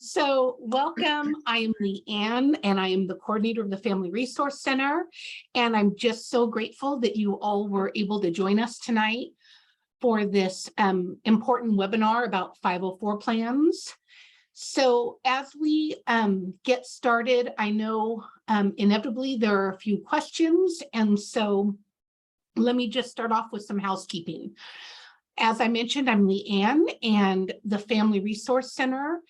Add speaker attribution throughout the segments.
Speaker 1: So welcome. I am Leanne, and I am the coordinator of the Family Resource Center. And I'm just so grateful that you all were able to join us tonight for this important webinar about 504 plans. So as we get started, I know inevitably there are a few questions. And so let me just start off with some housekeeping. As I mentioned, I'm Leanne, and the Family Resource Center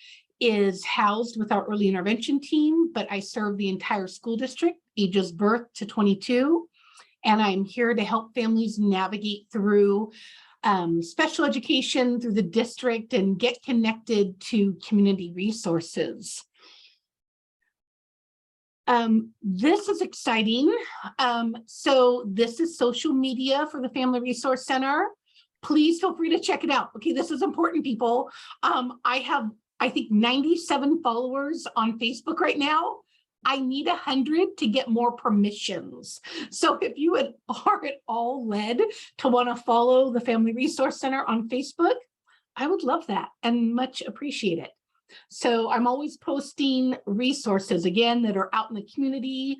Speaker 1: is housed with our early intervention team, but I serve the entire school district, ages birth to 22, and I'm here to help families navigate through special education through the district and get connected to community resources. This is exciting. So this is social media for the Family Resource Center. Please feel free to check it out. Okay, this is important, people. I have, I think, 97 followers on Facebook right now. I need 100 to get more permissions. So if you are at all led to want to follow the Family Resource Center on Facebook, I would love that and much appreciate it. So I'm always posting resources, again, that are out in the community.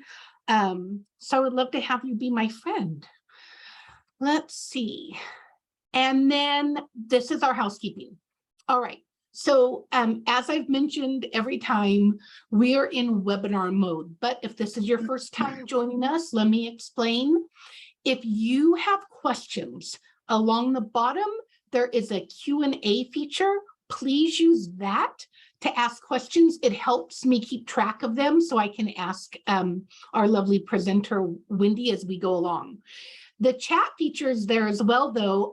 Speaker 1: So I would love to have you be my friend. Let's see. And then this is our housekeeping. All right. So as I've mentioned every time, we are in webinar mode. But if this is your first time joining us, let me explain. If you have questions, along the bottom, there is a Q&A feature. Please use that to ask questions. It helps me keep track of them so I can ask our lovely presenter, Wendy, as we go along. The chat feature is there as well, though.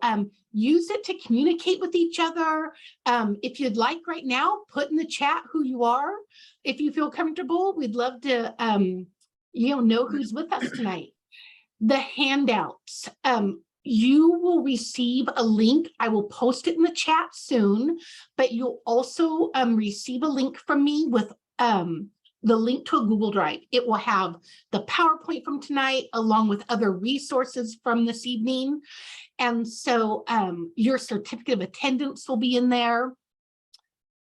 Speaker 1: Use it to communicate with each other. If you'd like right now, put in the chat who you are. If you feel comfortable, we'd love to know who's with us tonight. The handouts. You will receive a link. I will post it in the chat soon, but you'll also receive a link from me with the link to a Google Drive. It will have the PowerPoint from tonight, along with other resources from this evening. And so your certificate of attendance will be in there.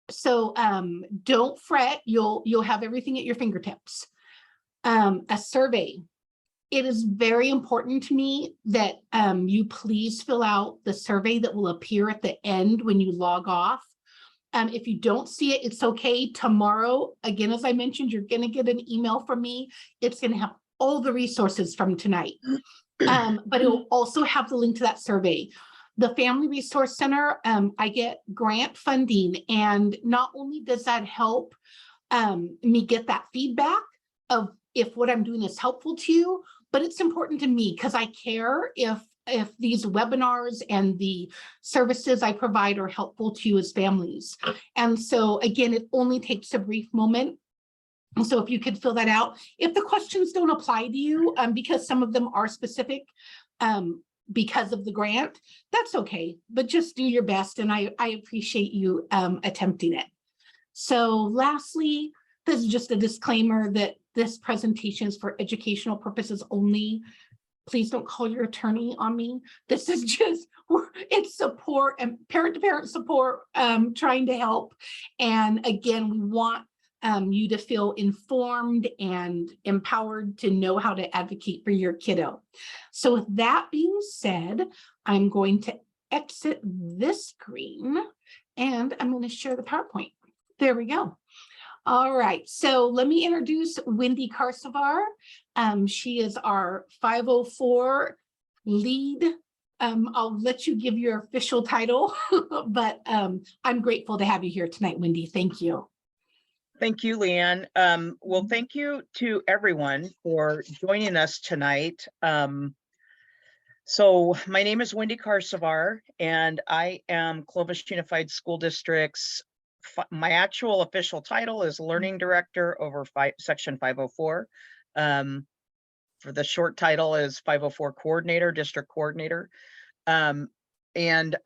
Speaker 1: So don't fret, you'll have everything at your fingertips. A survey. It is very important to me that you please fill out the survey that will appear at the end when you log off. If you don't see it, it's okay. Tomorrow, again, as I mentioned, you're going to get an email from me. It's going to have all the resources from tonight, but it will also have the link to that survey. The Family Resource Center, I get grant funding, and not only does that help me get that feedback of if what I'm doing is helpful to you, but it's important to me because I care if these webinars and the services I provide are helpful to you as families. And so again, it only takes a brief moment. So if you could fill that out. If the questions don't apply to you, because some of them are specific because of the grant, that's okay, but just do your best. And I appreciate you attempting it. So lastly, this is just a disclaimer that this presentation is for educational purposes only. Please don't call your attorney on me. This is just, it's support and parent-to-parent support, trying to help. And again, we want you to feel informed and empowered to know how to advocate for your kiddo. So with that being said, I'm going to exit this screen and I'm going to share the PowerPoint. There we go. All right, so let me introduce Wendy Karsevar. She is our 504 lead. I'll let you give your official title, but I'm grateful to have you here tonight, Wendy. Thank you.
Speaker 2: Thank you, Leanne. Well, thank you to everyone for joining us tonight. So my name is Wendy Karsevar, and I am Clovis Unified School District's, my actual official title is Learning Director over Section 504. For the short title is 504 Coordinator, District Coordinator. And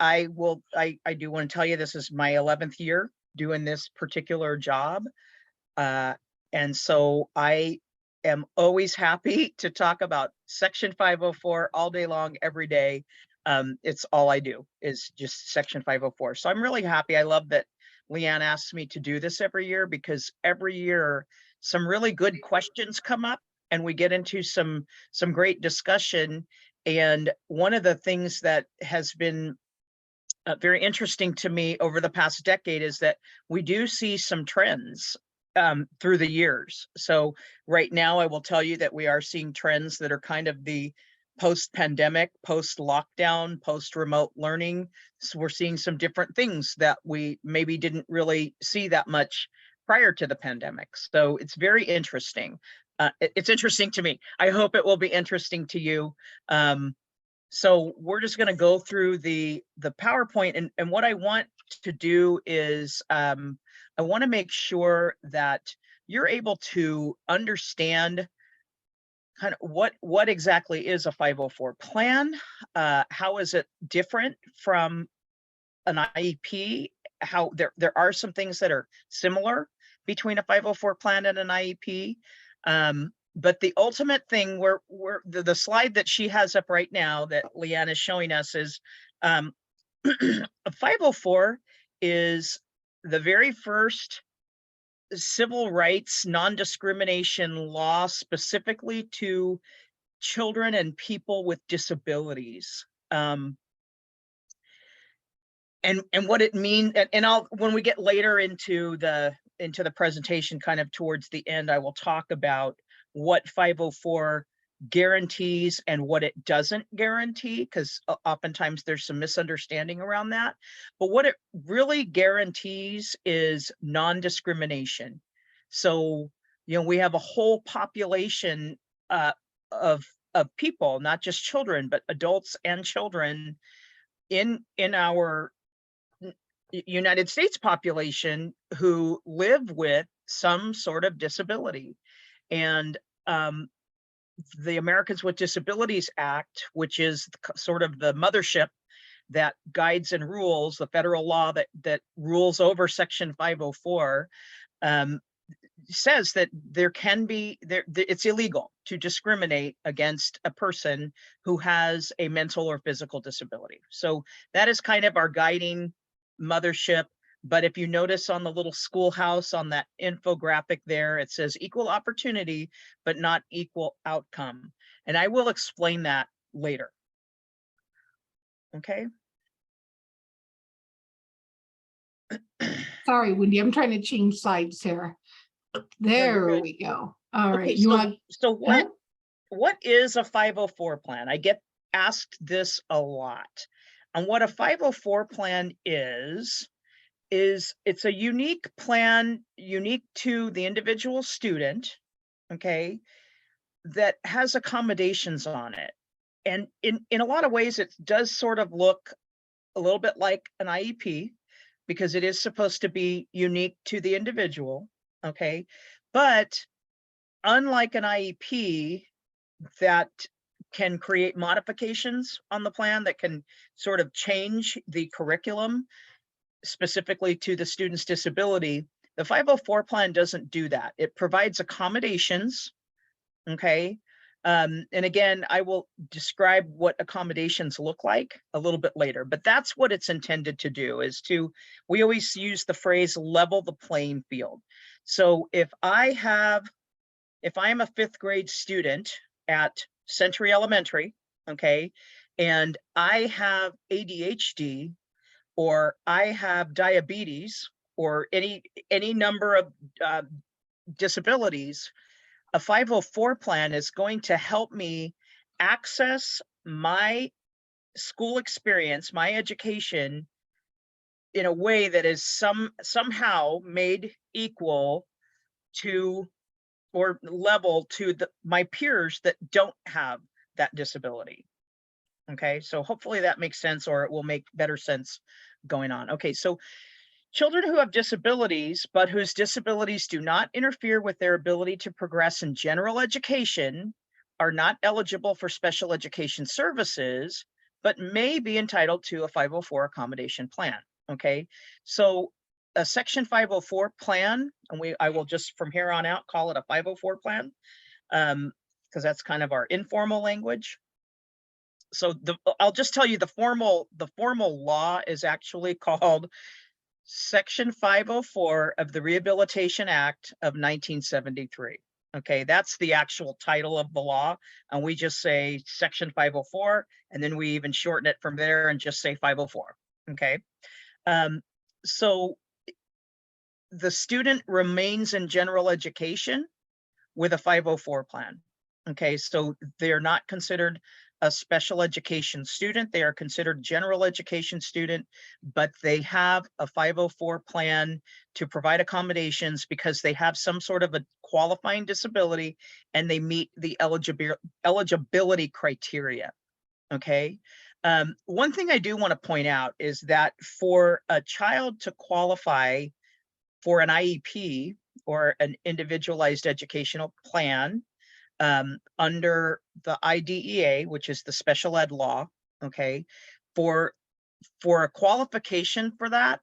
Speaker 2: I do want to tell you, this is my 11th year doing this particular job. And so I am always happy to talk about Section 504 all day long, every day. It's all I do is just Section 504. So I'm really happy. I love that Leanne asks me to do this every year, because every year some really good questions come up and we get into some great discussion. And one of the things that has been very interesting to me over the past decade is that we do see some trends through the years. So right now, I will tell you that we are seeing trends that are kind of the post-pandemic, post-lockdown, post-remote learning. So we're seeing some different things that we maybe didn't really see that much prior to the pandemic. So it's very interesting. It's interesting to me. I hope it will be interesting to you. So we're just going to go through the PowerPoint, and what I want to do is I want to make sure that you're able to understand kind of what exactly is a 504 plan, how is it different from an IEP, how there are some things that are similar between a 504 plan and an IEP. But the ultimate thing, where the slide that she has up right now that Leanne is showing us is a 504 is the very first civil rights non-discrimination law specifically to children and people with disabilities. And what it means, and I'll, when we get later into the presentation, kind of towards the end, I will talk about what 504 guarantees and what it doesn't guarantee, because oftentimes there's some misunderstanding around that. But what it really guarantees is non-discrimination. So, you know, we have a whole population of people, not just children, but adults and children in our United States population who live with some sort of disability. And the Americans with Disabilities Act, which is sort of the mothership that guides and rules the federal law that rules over Section 504, says that there can be, it's illegal to discriminate against a person who has a mental or physical disability. So that is kind of our guiding mothership. But if you notice on the little schoolhouse on that infographic there, it says equal opportunity, but not equal outcome. And I will explain that later. Okay.
Speaker 1: Sorry, Wendy, I'm trying to change slides here. There we go. All right.
Speaker 2: Okay, so what is a 504 plan? I get asked this a lot. And what a 504 plan is it's a unique plan, unique to the individual student, okay, that has accommodations on it. And in a lot of ways, it does sort of look a little bit like an IEP, because it is supposed to be unique to the individual, okay? But unlike an IEP that can create modifications on the plan, that can sort of change the curriculum specifically to the student's disability, the 504 plan doesn't do that. It provides accommodations, okay? And again, I will describe what accommodations look like a little bit later, but that's what it's intended to do, is to, we always use the phrase level the playing field. So if I am a 5th grade student at Century Elementary, okay, and I have ADHD, or I have diabetes, or any number of disabilities, a 504 plan is going to help me access my school experience, my education, in a way that is somehow made equal to or level to my peers that don't have that disability. Okay, so hopefully that makes sense, or it will make better sense going on. Okay, so children who have disabilities, but whose disabilities do not interfere with their ability to progress in general education, are not eligible for special education services, but may be entitled to a 504 accommodation plan. Okay, so a Section 504 plan, and I will just from here on out call it a 504 plan, because that's kind of our informal language. So I'll just tell you the formal law is actually called Section 504 of the Rehabilitation Act of 1973. Okay, that's the actual title of the law. And we just say Section 504, and then we even shorten it from there and just say 504. Okay. So the student remains in general education with a 504 plan. Okay, so they're not considered a special education student. They are considered general education student, but they have a 504 plan to provide accommodations because they have some sort of a qualifying disability and they meet the eligibility criteria. Okay. One thing I do want to point out is that for a child to qualify for an IEP or an individualized educational plan, under the IDEA, which is the special ed law, okay, for a qualification for that,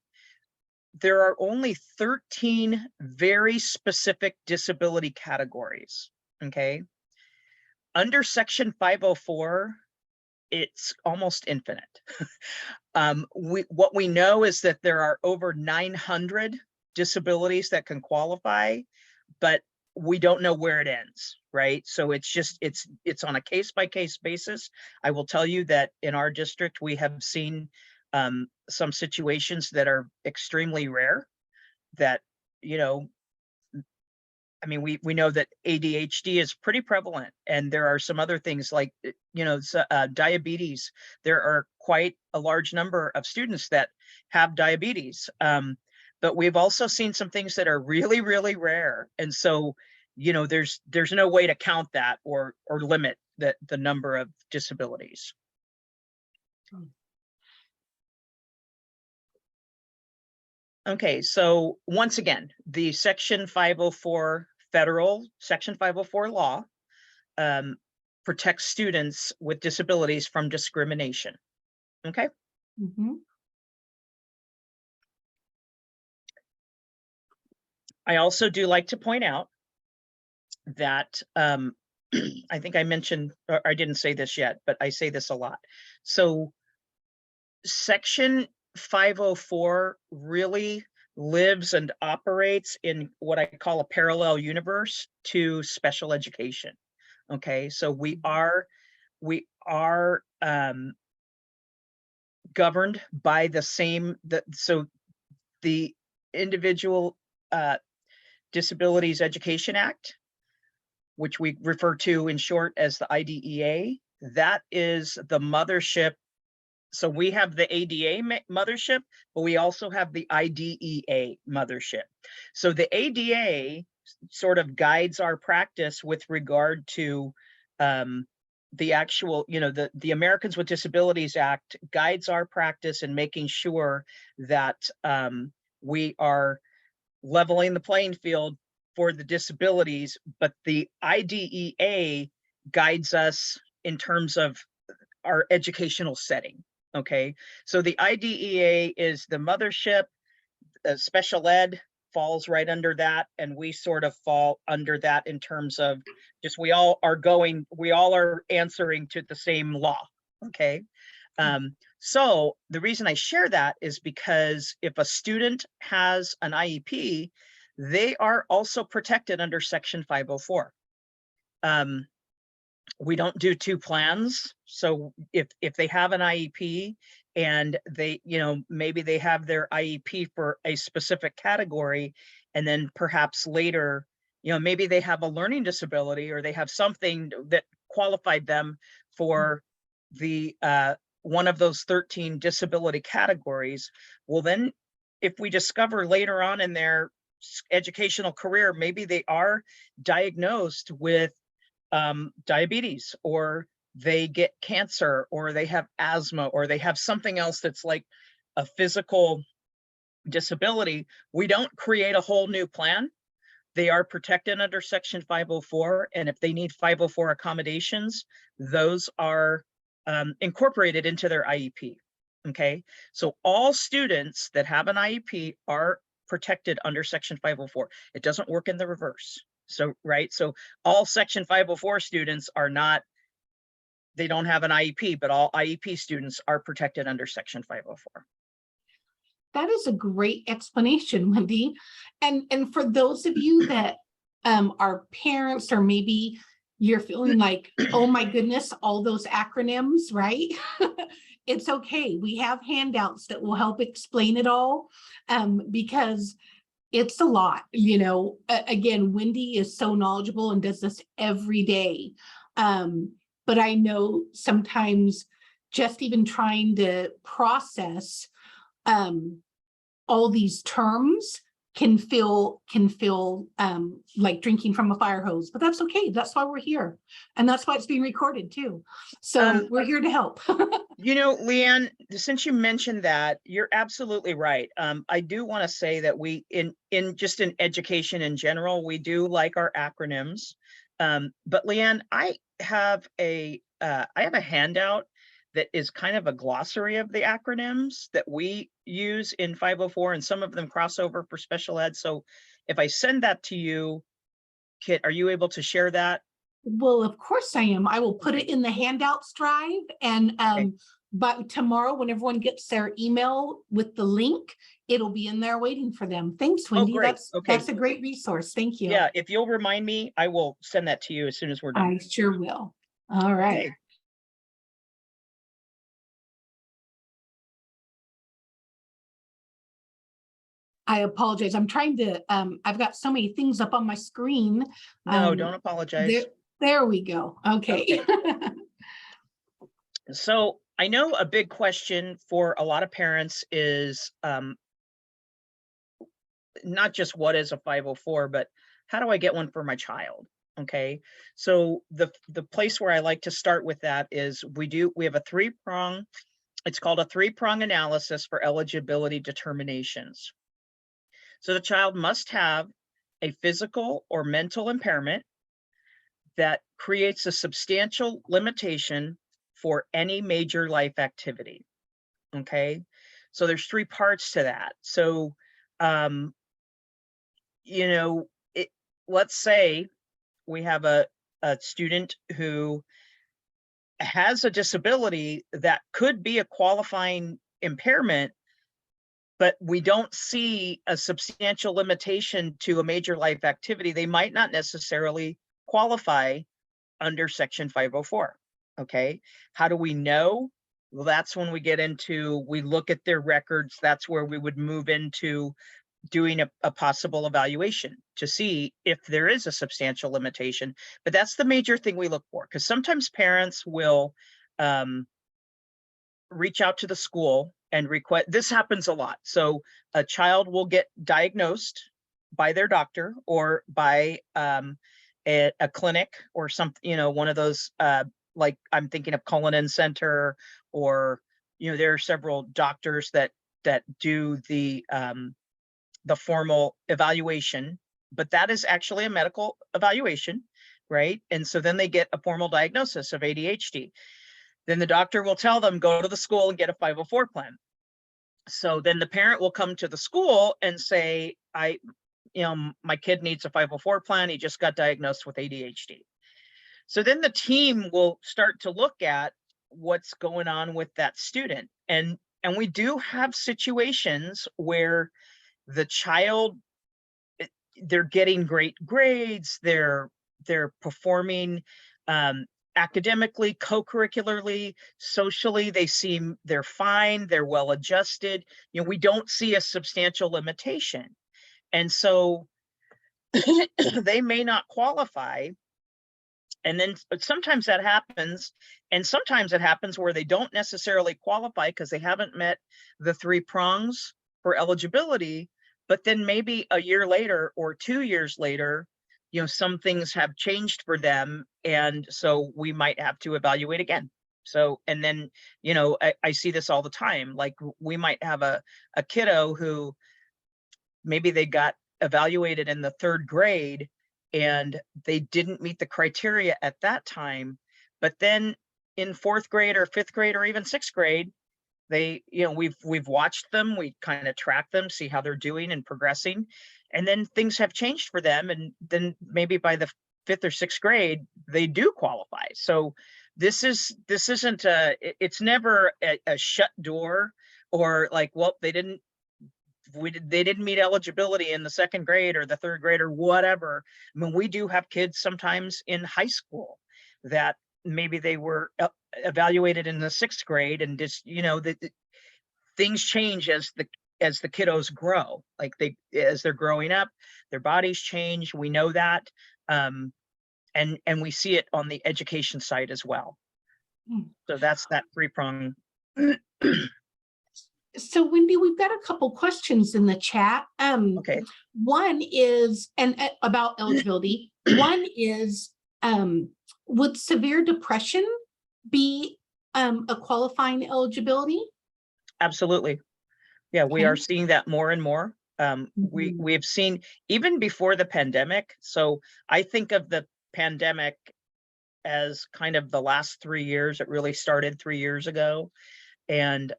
Speaker 2: there are only 13 very specific disability categories, okay? Under Section 504, it's almost infinite. What we know is that there are over 900 disabilities that can qualify, but we don't know where it ends, right? So it's just, it's on a case-by-case basis. I will tell you that in our district, we have seen some situations that are extremely rare that, you know, I mean, we know that ADHD is pretty prevalent, and there are some other things like, you know, diabetes. There are quite a large number of students that have diabetes. But we've also seen some things that are really, really rare. And so, you know, there's no way to count that or limit the number of disabilities. Okay, so once again, the Section 504 federal Section 504 law protects students with disabilities from discrimination. Okay.
Speaker 1: Mm-hmm.
Speaker 2: I also do like to point out that I think I mentioned, or I didn't say this yet, but I say this a lot. So Section 504 really lives and operates in what I call a parallel universe to special education. Okay, so we are governed by the same, so the Individual Disabilities Education Act, which we refer to in short as the IDEA, that is the mothership. So we have the ADA mothership, but we also have the IDEA mothership. So the ADA sort of guides our practice with regard to the actual, you know, the Americans with Disabilities Act guides our practice in making sure that we are leveling the playing field for the disabilities, but the IDEA guides us in terms of our educational setting. Okay, so the IDEA is the mothership. Special ed falls right under that, and we sort of fall under that in terms of just we all are answering to the same law. Okay. So the reason I share that is because if a student has an IEP, they are also protected under Section 504. We don't do two plans. So if they have an IEP and they, you know, maybe they have their IEP for a specific category, and then perhaps later, you know, maybe they have a learning disability or they have something that qualified them for the one of those 13 disability categories. Well, then if we discover later on in their educational career, maybe they are diagnosed with diabetes, or they get cancer, or they have asthma, or they have something else that's like a physical disability, we don't create a whole new plan. They are protected under Section 504, and if they need 504 accommodations, those are incorporated into their IEP. Okay, so all students that have an IEP are protected under Section 504. It doesn't work in the reverse. So, right, so all Section 504 students are not, they don't have an IEP, but all IEP students are protected under Section 504.
Speaker 1: That is a great explanation, Wendy. And for those of you that are parents, or maybe you're feeling like, oh my goodness, all those acronyms, right? It's okay. We have handouts that will help explain it all, because it's a lot, you know. Again, Wendy is so knowledgeable and does this every day. But I know sometimes just even trying to process all these terms can feel like drinking from a fire hose, but that's okay. That's why we're here. And that's why it's being recorded too. So we're here to help.
Speaker 2: You know, Leanne, since you mentioned that, you're absolutely right. I do want to say that we, in education in general, we do like our acronyms. But Leanne, I have a handout that is kind of a glossary of the acronyms that we use in 504, and some of them cross over for special ed. So if I send that to you, Kit, are you able to share that?
Speaker 1: Well, of course I am. I will put it in the handouts drive, and
Speaker 2: Okay.
Speaker 1: but tomorrow when everyone gets their email with the link, it'll be in there waiting for them. Thanks, Wendy.
Speaker 2: Great. Okay.
Speaker 1: That's a great resource. Thank you.
Speaker 2: Yeah, if you'll remind me, I will send that to you as soon as we're done.
Speaker 1: I sure will. All right.
Speaker 2: Okay.
Speaker 1: I apologize. I'm trying to, I've got so many things up on my screen.
Speaker 2: No, don't apologize.
Speaker 1: There we go. Okay.
Speaker 2: So I know a big question for a lot of parents is not just what is a 504, but how do I get one for my child? Okay, so the place where I like to start with that is we have a three-prong, it's called a three-prong analysis for eligibility determinations. So the child must have a physical or mental impairment that creates a substantial limitation for any major life activity. Okay, so there's three parts to that. So, you know, let's say we have a student who has a disability that could be a qualifying impairment, but we don't see a substantial limitation to a major life activity. They might not necessarily qualify under Section 504. Okay, how do we know? Well, that's when we get into, we look at their records. That's where we would move into doing a possible evaluation to see if there is a substantial limitation. But that's the major thing we look for, because sometimes parents will reach out to the school and request, this happens a lot. So a child will get diagnosed by their doctor or by a clinic or something, you know, one of those, like I'm thinking of Cullinan Center, or, you know, there are several doctors that do the formal evaluation, but that is actually a medical evaluation, right? And so then they get a formal diagnosis of ADHD. Then the doctor will tell them, go to the school and get a 504 plan. So then the parent will come to the school and say, my kid needs a 504 plan. He just got diagnosed with ADHD. So then the team will start to look at what's going on with that student. And we do have situations where the child, they're getting great grades, they're performing academically, co-curricularly, socially, they're fine, they're well adjusted. You know, we don't see a substantial limitation. And so they may not qualify. And then sometimes that happens, and sometimes it happens where they don't necessarily qualify because they haven't met the three prongs for eligibility. But then maybe a year later or 2 years later, you know, some things have changed for them. And so we might have to evaluate again. So, and then, you know, I see this all the time. Like we might have a kiddo who maybe they got evaluated in the 3rd grade and they didn't meet the criteria at that time. But then in 4th grade or 5th grade or even 6th grade, they, you know, we've watched them, we kind of track them, see how they're doing and progressing. And then things have changed for them. And then maybe by the 5th or 6th grade, they do qualify. So this isn't it's never a shut door or like, well, they didn't they didn't meet eligibility in the second grade or the third grade or whatever. I mean, we do have kids sometimes in high school that maybe they were evaluated in the sixth grade, and just, things change as the kiddos grow. Like as they're growing up, their bodies change. We know that. And we see it on the education side as well. So that's that three-prong.
Speaker 1: So Wendy, we've got a couple questions in the chat.
Speaker 2: Okay.
Speaker 1: One is, about eligibility. One is, would severe depression be a qualifying eligibility?
Speaker 2: Absolutely. Yeah, we are
Speaker 1: Okay.
Speaker 2: seeing that more and more. We've seen even before the pandemic. So I think of the pandemic as kind of the last 3 years. It really started 3 years ago. And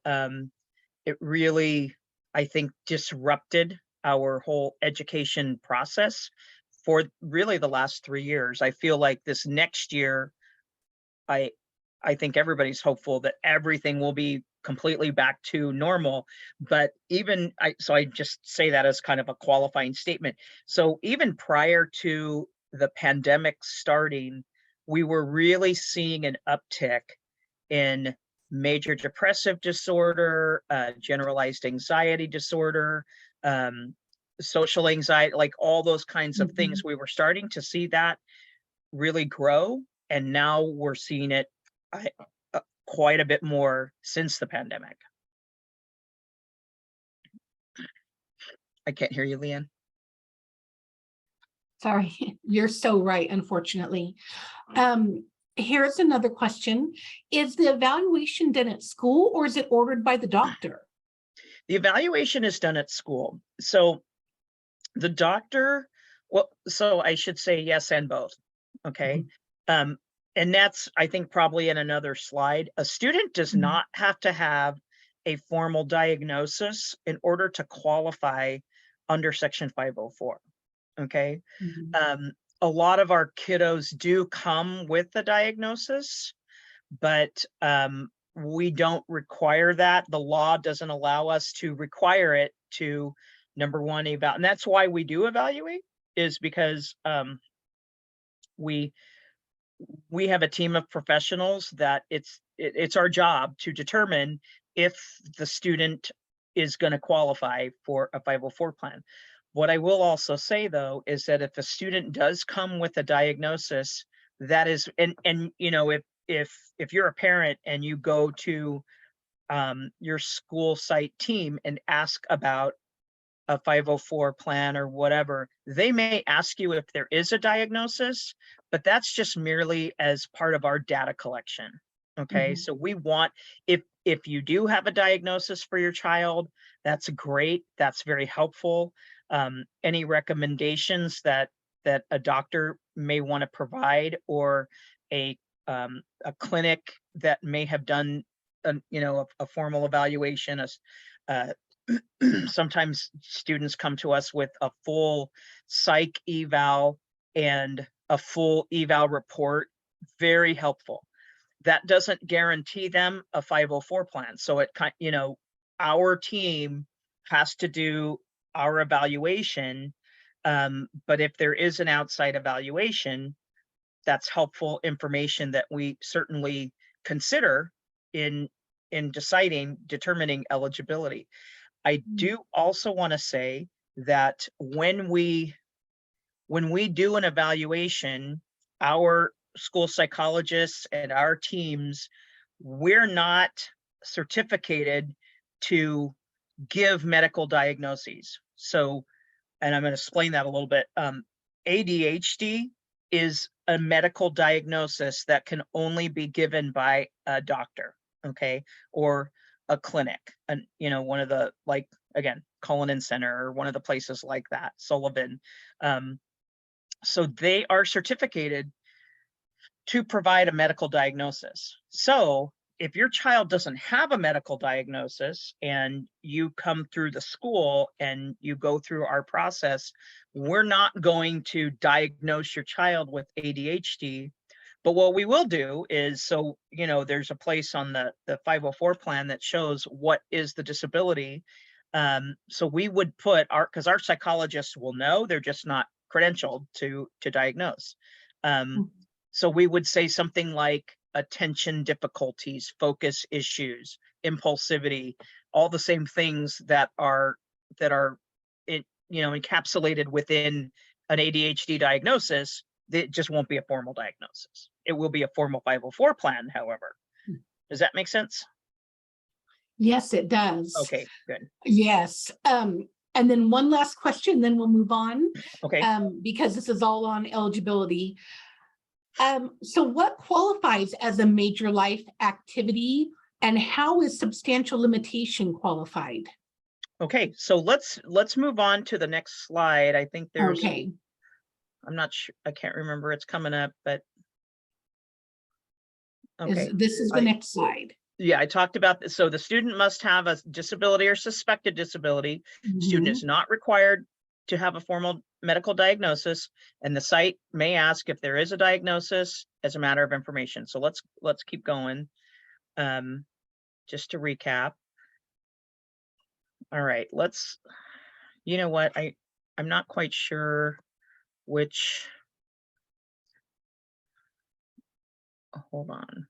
Speaker 2: it really, I think, disrupted our whole education process for really the last 3 years. I feel like this next year, I think everybody's hopeful that everything will be completely back to normal. But so I just say that as kind of a qualifying statement. So even prior to the pandemic starting, we were really seeing an uptick in major depressive disorder, generalized anxiety disorder, social anxiety, like all those kinds of things. We were starting to see that really grow, and now we're seeing it quite a bit more since the pandemic. I can't hear you, Leanne.
Speaker 1: Sorry, you're so right, unfortunately. Here's another question. Is the evaluation done at school, or is it ordered by the doctor?
Speaker 2: The evaluation is done at school. So the doctor, so I should say yes and both. Okay. And that's, I think, probably in another slide. A student does not have to have a formal diagnosis in order to qualify under Section 504. Okay. A lot of our kiddos do come with a diagnosis, but we don't require that. The law doesn't allow us to require it to, number one, eval. And that's why we do evaluate, is because we have a team of professionals that it's our job to determine if the student is going to qualify for a 504 plan. What I will also say, though, is that if a student does come with a diagnosis, that is, and if you're a parent and you go to your school site team and ask about a 504 plan or whatever, they may ask you if there is a diagnosis, but that's just merely as part of our data collection. Okay. So we want, if you do have a diagnosis for your child, that's great. That's very helpful. Any recommendations that a doctor may want to provide, or a clinic that may have done a formal evaluation. Sometimes students come to us with a full psych eval and a full eval report. Very helpful. That doesn't guarantee them a 504 plan. So our team has to do our evaluation. But if there is an outside evaluation, that's helpful information that we certainly consider in determining eligibility. I do also want to say that when we do an evaluation, our school psychologists and our teams, we're not certificated to give medical diagnoses. So, and I'm going to explain that a little bit. ADHD is a medical diagnosis that can only be given by a doctor, okay, or a clinic, and one of the, like, again, Cullinan Center or one of the places like that, Sullivan. So they are certificated to provide a medical diagnosis. So if your child doesn't have a medical diagnosis and you come through the school and you go through our process, we're not going to diagnose your child with ADHD. But what we will do is, there's a place on the 504 plan that shows what is the disability. So we would put because our psychologists will know, they're just not credentialed to diagnose. So we would say something like attention difficulties, focus issues, impulsivity, all the same things that are encapsulated within an ADHD diagnosis. It just won't be a formal diagnosis. It will be a formal 504 plan, however. Does that make sense?
Speaker 1: Yes, it does.
Speaker 2: Okay, good.
Speaker 1: Yes. And then one last question, then we'll move on.
Speaker 2: Okay.
Speaker 1: Because this is all on eligibility. So what qualifies as a major life activity, and how is substantial limitation qualified?
Speaker 2: Okay, so let's move on to the next slide. I think there's,
Speaker 1: Okay.
Speaker 2: I'm not sure, I can't remember, it's coming up, but okay.
Speaker 1: This is the next slide.
Speaker 2: Yeah, I talked about this. So the student must have a disability or suspected disability. Student is not required to have a formal medical diagnosis, and the site may ask if there is a diagnosis as a matter of information. So let's keep going. Just to recap. All right, you know what, I'm not quite sure which, hold on.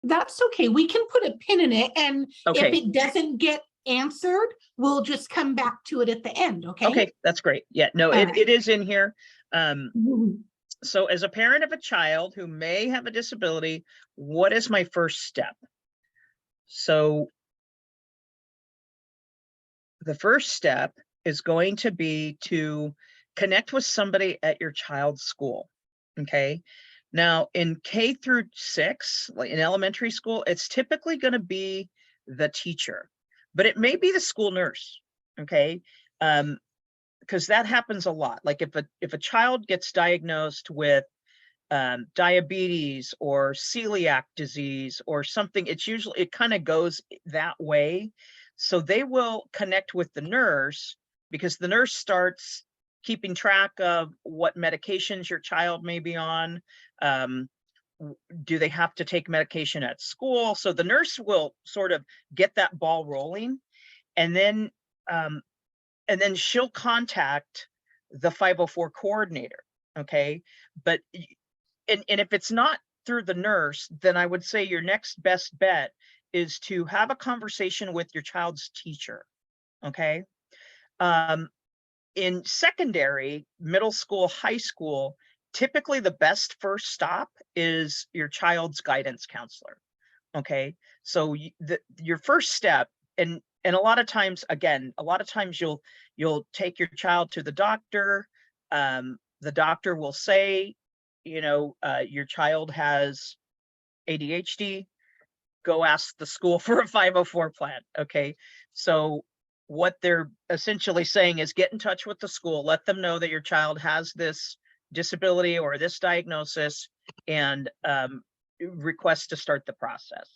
Speaker 1: That's okay. We can put a pin in it, and
Speaker 2: Okay.
Speaker 1: if it doesn't get answered, we'll just come back to it at the end. Okay.
Speaker 2: Okay, that's great. Yeah, no, it is in here. So as a parent of a child who may have a disability, what is my first step? So the first step is going to be to connect with somebody at your child's school. Okay. Now in K through 6, like in elementary school, it's typically going to be the teacher, but it may be the school nurse. Okay. Because that happens a lot. Like if a child gets diagnosed with diabetes or celiac disease or something, it kind of goes that way. So they will connect with the nurse, because the nurse starts keeping track of what medications your child may be on. Do they have to take medication at school? So the nurse will sort of get that ball rolling, and then she'll contact the 504 coordinator. Okay. But and if it's not through the nurse, then I would say your next best bet is to have a conversation with your child's teacher. Okay. In secondary, middle school, high school, typically the best first stop is your child's guidance counselor. Okay. So your first step, and a lot of times, you'll take your child to the doctor. The doctor will say, your child has ADHD, go ask the school for a 504 plan. Okay. So what they're essentially saying is get in touch with the school, let them know that your child has this disability or this diagnosis, and request to start the process.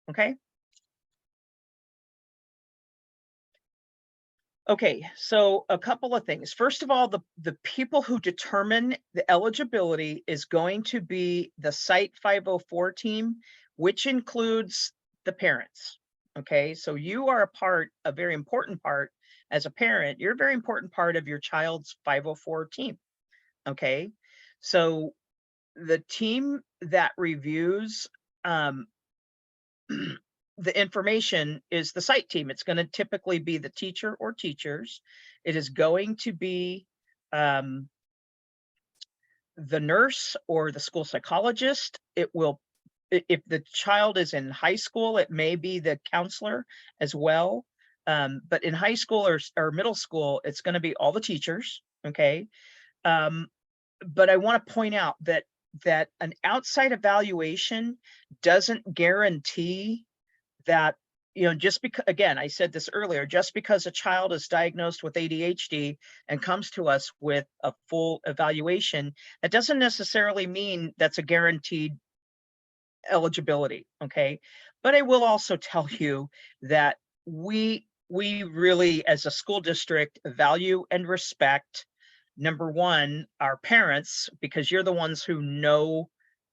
Speaker 2: Okay. Okay, so a couple of things. First of all, the people who determine the eligibility is going to be the Site 504 team, which includes the parents. Okay, so you are a very important part as a parent. You're a very important part of your child's 504 team. Okay, so the team that reviews the information is the site team. It's going to typically be the teacher or teachers. It is going to be the nurse or the school psychologist. It will, if the child is in high school, it may be the counselor as well. But in high school or middle school, it's going to be all the teachers. Okay. But I want to point out that an outside evaluation doesn't guarantee that, just because, again, I said this earlier, just because a child is diagnosed with ADHD and comes to us with a full evaluation, that doesn't necessarily mean that's a guaranteed eligibility. Okay. But I will also tell you that we really, as a school district, value and respect, number one, our parents, because you're the ones who know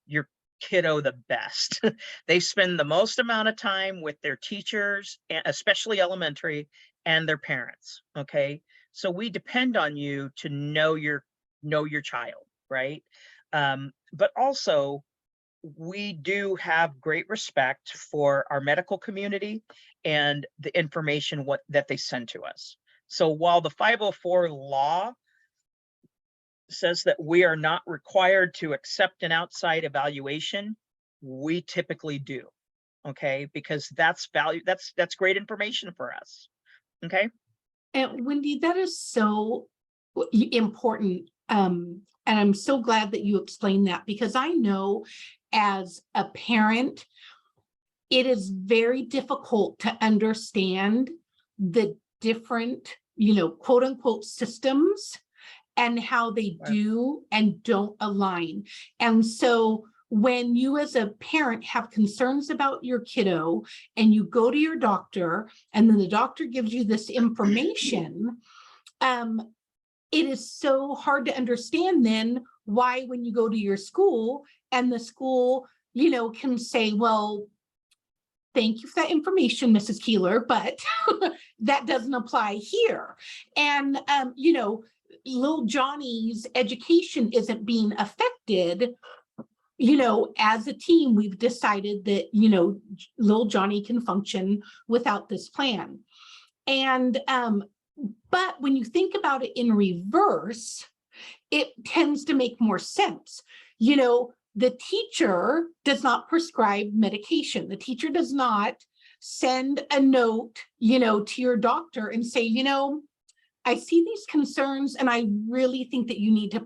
Speaker 2: your kiddo the best. They spend the most amount of time with their teachers, especially elementary, and their parents. Okay. So we depend on you to know your child, right? But also we do have great respect for our medical community and the information that they send to us. So while the 504 law says that we are not required to accept an outside evaluation, we typically do. Okay, because that's value, that's great information for us. Okay.
Speaker 1: And Wendy, that is so important. And I'm so glad that you explained that, because I know as a parent, it is very difficult to understand the different, quote unquote systems and how they do and don't align. And so when you as a parent have concerns about your kiddo and you go to your doctor and then the doctor gives you this information, it is so hard to understand then why when you go to your school and the school, can say, well, thank you for that information, Mrs. Keeler, but that doesn't apply here. And, little Johnny's education isn't being affected. As a team, we've decided that, little Johnny can function without this plan. And, but when you think about it in reverse, it tends to make more sense. The teacher does not prescribe medication. The teacher does not send a note, to your doctor and say, I see these concerns and I really think that you need to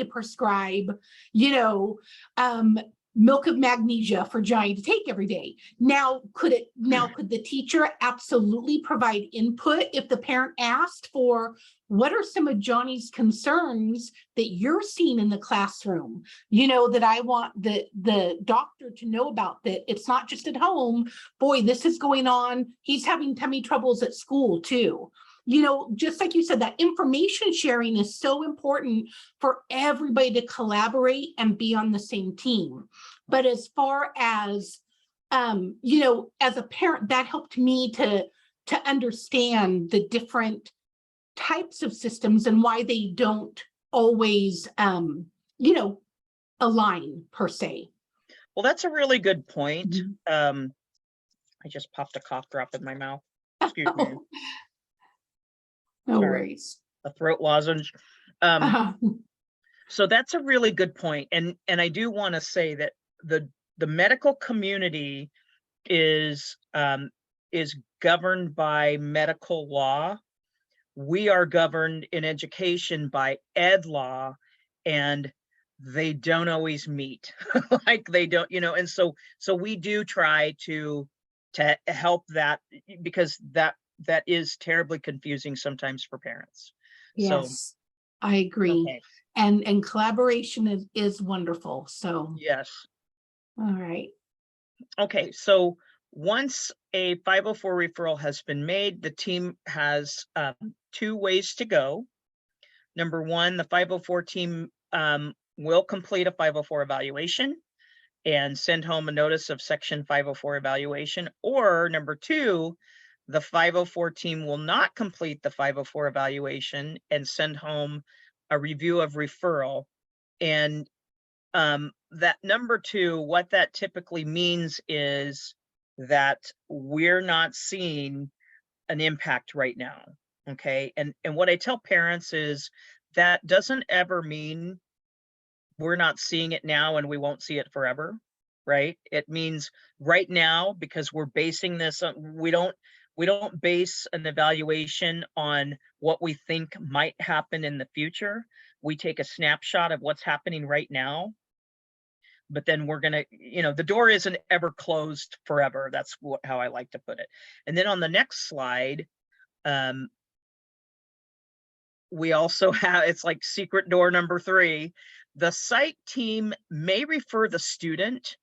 Speaker 1: prescribe, milk of magnesia for Johnny to take every day. Now, could the teacher absolutely provide input if the parent asked for what are some of Johnny's concerns that you're seeing in the classroom, that I want the doctor to know about, that it's not just at home, boy, this is going on. He's having tummy troubles at school too. Just like you said, that information sharing is so important for everybody to collaborate and be on the same team. But as far as, as a parent, that helped me to understand the different types of systems and why they don't always, align per se.
Speaker 2: Well, that's a really good point.
Speaker 1: Mm-hmm.
Speaker 2: I just popped a cough drop in my mouth. Excuse me.
Speaker 1: No
Speaker 2: Sorry.
Speaker 1: worries.
Speaker 2: A throat lozenge. So that's a really good point. And I do want to say that the medical community is governed by medical law. We are governed in education by ed law, and they don't always meet. Like they don't, and so we do try to help that, because that is terribly confusing sometimes for parents.
Speaker 1: Yes, so, I agree. Okay. And collaboration is wonderful. So
Speaker 2: yes.
Speaker 1: All right.
Speaker 2: Okay, so once a 504 referral has been made, the team has 2 ways to go. Number 1, the 504 team will complete a 504 evaluation and send home a notice of section 504 evaluation. Or number 2, the 504 team will not complete the 504 evaluation and send home a review of referral. And that number 2, what that typically means is that we're not seeing an impact right now. Okay. And what I tell parents is that doesn't ever mean we're not seeing it now and we won't see it forever. Right. It means right now, because we're basing this on, we don't base an evaluation on what we think might happen in the future. We take a snapshot of what's happening right now. But then we're going to, the door isn't ever closed forever. That's how I like to put it. And then on the next slide, we also have, it's like secret door number 3. The site team may refer the student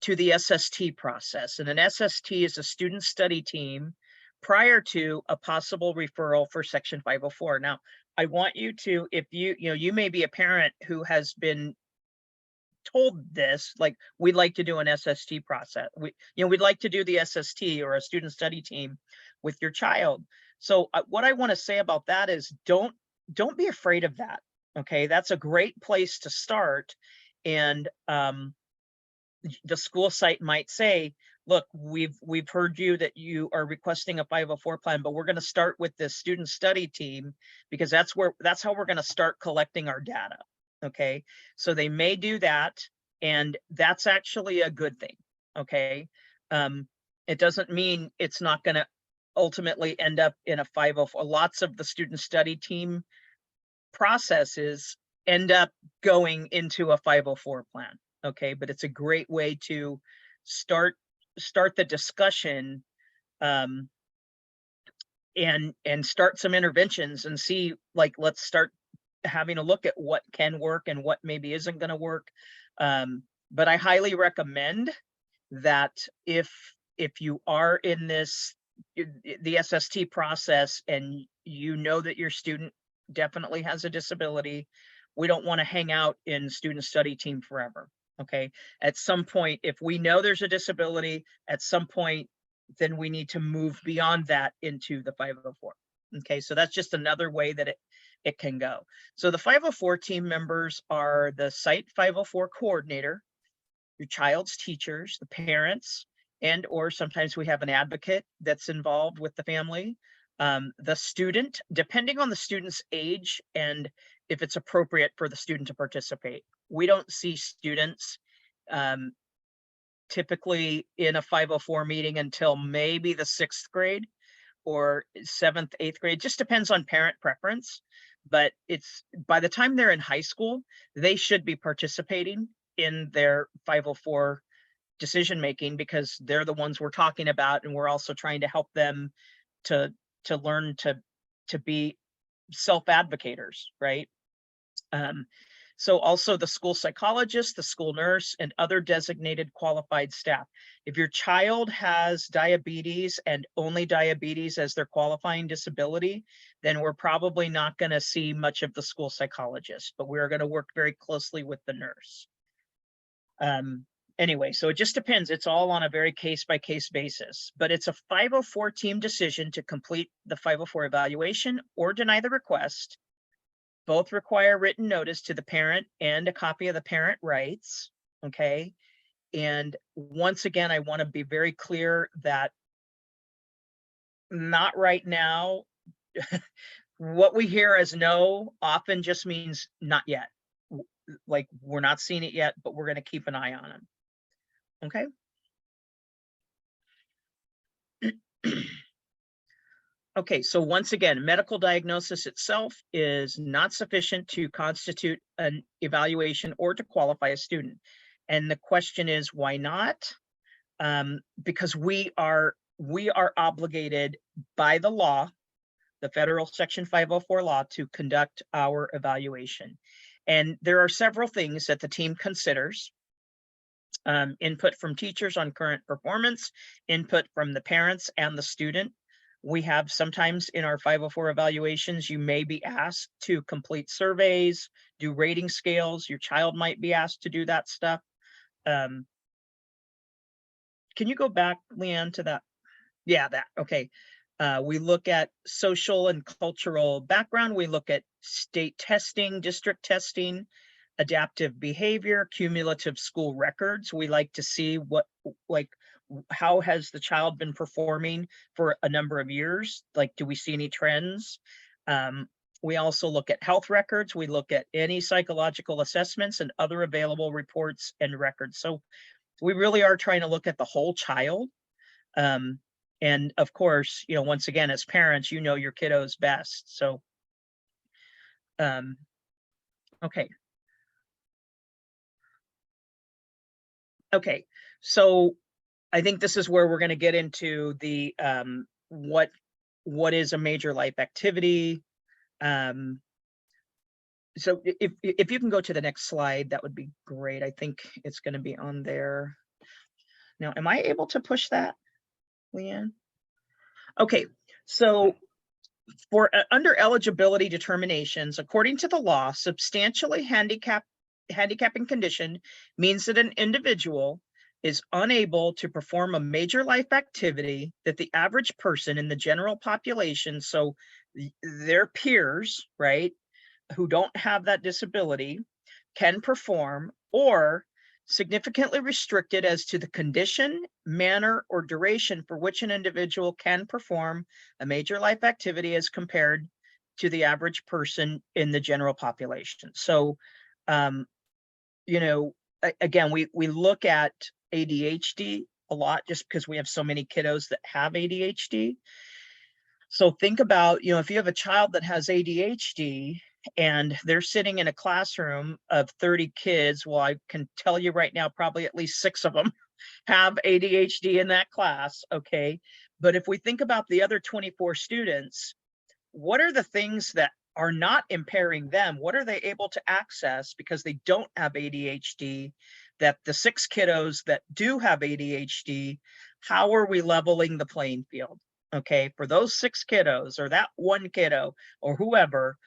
Speaker 2: to the SST process. And an SST is a student study team prior to a possible referral for section 504. Now, I want you to, if you may be a parent who has been told this, like, we'd like to do an SST process. We'd like to do the SST or a student study team. with your child. So what I want to say about that is don't be afraid of that. Okay, that's a great place to start. And the school site might say, look, we've heard you that you are requesting a 504 plan, but we're going to start with the student study team because that's how we're going to start collecting our data. Okay, so they may do that, and that's actually a good thing. Okay, it doesn't mean it's not going to ultimately end up in a 504. Lots of the student study team processes end up going into a 504 plan. Okay, but it's a great way to start the discussion, and start some interventions and see, like, let's start having a look at what can work and what maybe isn't going to work. But I highly recommend that if you are in the SST process and you know that your student definitely has a disability, we don't want to hang out in student study team forever. Okay, at some point, if we know there's a disability, at some point, then we need to move beyond that into the 504. Okay, so that's just another way that it can go. So the 504 team members are the site 504 coordinator, your child's teachers, the parents, and or sometimes we have an advocate that's involved with the family, the student, depending on the student's age and if it's appropriate for the student to participate. We don't see students typically in a 504 meeting until maybe the 6th grade or 7th, 8th grade. It just depends on parent preference. But it's by the time they're in high school, they should be participating in their 504 decision making because they're the ones we're talking about, and we're also trying to help them to learn to be self-advocators, right? So also the school psychologist, the school nurse, and other designated qualified staff. If your child has diabetes and only diabetes as their qualifying disability, then we're probably not going to see much of the school psychologist, but we're going to work very closely with the nurse. Anyway, so it just depends. It's all on a very case-by-case basis, but it's a 504 team decision to complete the 504 evaluation or deny the request. Both require written notice to the parent and a copy of the parent rights. Okay. And once again, I want to be very clear that not right now. What we hear as no often just means not yet. Like we're not seeing it yet, but we're going to keep an eye on them. Okay. Okay, so once again, medical diagnosis itself is not sufficient to constitute an evaluation or to qualify a student. And the question is, why not? Because we are obligated by the law, the federal Section 504 law, to conduct our evaluation. And there are several things that the team considers. Input from teachers on current performance, input from the parents and the student. We have sometimes in our 504 evaluations, you may be asked to complete surveys, do rating scales. Your child might be asked to do that stuff. Can you go back, Leanne, to that? Yeah, that, okay. We look at social and cultural background. We look at state testing, district testing, adaptive behavior, cumulative school records. We like to see what, like, how has the child been performing for a number of years? Like, do we see any trends? We also look at health records. We look at any psychological assessments and other available reports and records. So we really are trying to look at the whole child. And of course, you know, once again, as parents, you know your kiddos best. So, okay. Okay, so I think this is where we're going to get into the what is a major life activity. So if you can go to the next slide, that would be great. I think it's going to be on there. Now, am I able to push that, Leanne? Okay, so for under eligibility determinations, according to the law, substantially handicapping condition means that an individual is unable to perform a major life activity that the average person in the general population, so their peers, right, who don't have that disability, can perform, or significantly restricted as to the condition, manner, or duration for which an individual can perform a major life activity as compared to the average person in the general population. So, you know, again, we look at ADHD a lot just because we have so many kiddos that have ADHD. So think about, you know, if you have a child that has ADHD and they're sitting in a classroom of 30 kids, well, I can tell you right now, probably at least 6 of them have ADHD in that class, okay? But if we think about the other 24 students, what are the things that are not impairing them? What are they able to access because they don't have ADHD, that the 6 kiddos that do have ADHD, how are we leveling the playing field? Okay, for those 6 kiddos or that one kiddo or whoever,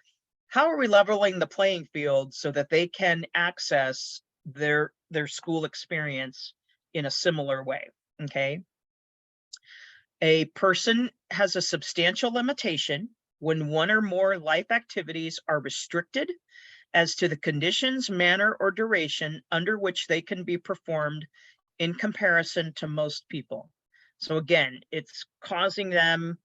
Speaker 2: how are we leveling the playing field so that they can access their school experience in a similar way? Okay. A person has a substantial limitation when one or more life activities are restricted as to the conditions, manner, or duration under which they can be performed in comparison to most people. So again, it's causing them,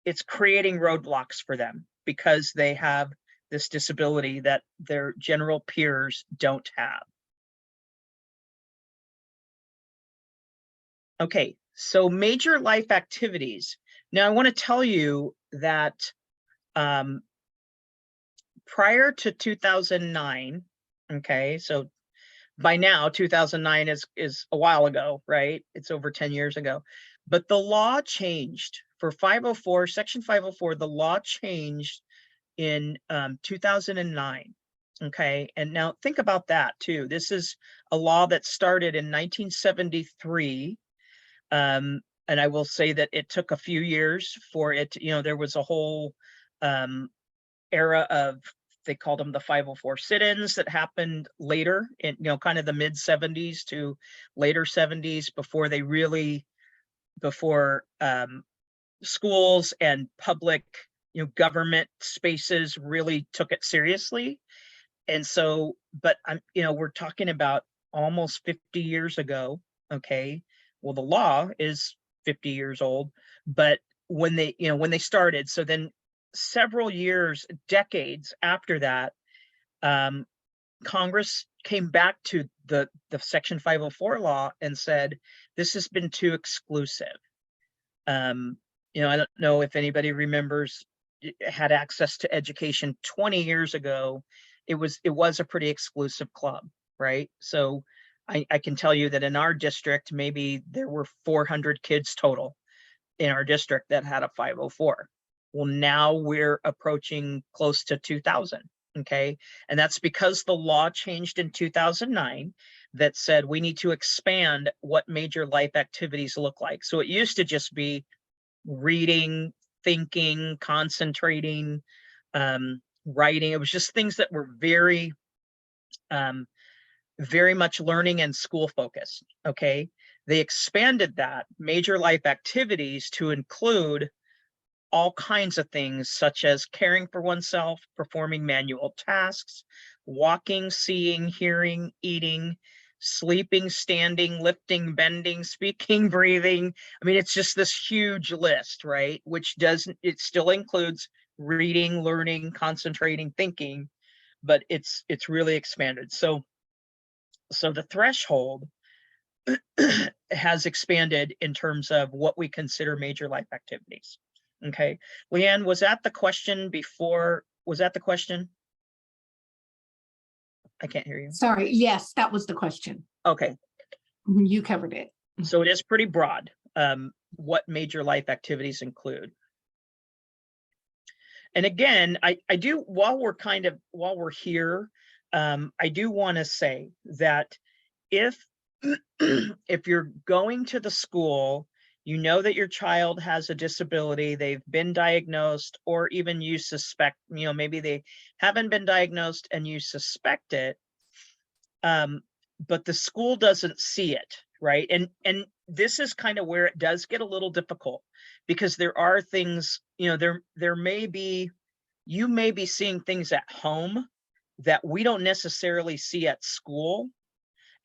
Speaker 2: it's creating roadblocks for them because they have this disability that their general peers don't have. Okay, so major life activities. Now I want to tell you that prior to 2009, okay, so by now 2009 is a while ago, right? It's over 10 years ago. But the law changed for 504, Section 504, the law changed in 2009. Okay, and now think about that too. This is a law that started in 1973. And I will say that it took a few years for it, you know, there was a whole era of, they called them the 504 sit-ins that happened later in, you know, kind of the mid 70s to later 70s before they really, before schools and public, you know, government spaces really took it seriously. And so, but I'm, you know, we're talking about almost 50 years ago. Okay. Well, the law is 50 years old, but when they, you know, when they started, so then several years, decades after that, Congress came back to the Section 504 law and said, this has been too exclusive. You know, I don't know if anybody remembers, had access to education 20 years ago. It was a pretty exclusive club, right? So I can tell you that in our district, maybe there were 400 kids total in our district that had a 504. Well, now we're approaching close to 2,000. Okay. And that's because the law changed in 2009 that said we need to expand what major life activities look like. So it used to just be reading, thinking, concentrating, writing. It was just things that were very, very much learning and school focused. Okay. They expanded that major life activities to include all kinds of things such as caring for oneself, performing manual tasks, walking, seeing, hearing, eating, sleeping, standing, lifting, bending, speaking, breathing. I mean, it's just this huge list, right? Which doesn't, it still includes reading, learning, concentrating, thinking, but it's really expanded. So the threshold has expanded in terms of what we consider major life activities. Okay, Leanne, was that the question before? Was that the question? I can't hear you.
Speaker 1: Sorry, yes, that was the question.
Speaker 2: Okay.
Speaker 1: You covered it.
Speaker 2: So it is pretty broad, what major life activities include. And again, I do, while we're here, I do want to say that if you're going to the school, you know that your child has a disability, they've been diagnosed, or even you suspect, you know, maybe they haven't been diagnosed and you suspect it, but the school doesn't see it, right? And this is kind of where it does get a little difficult, because there are things, you know, there may be, you may be seeing things at home that we don't necessarily see at school.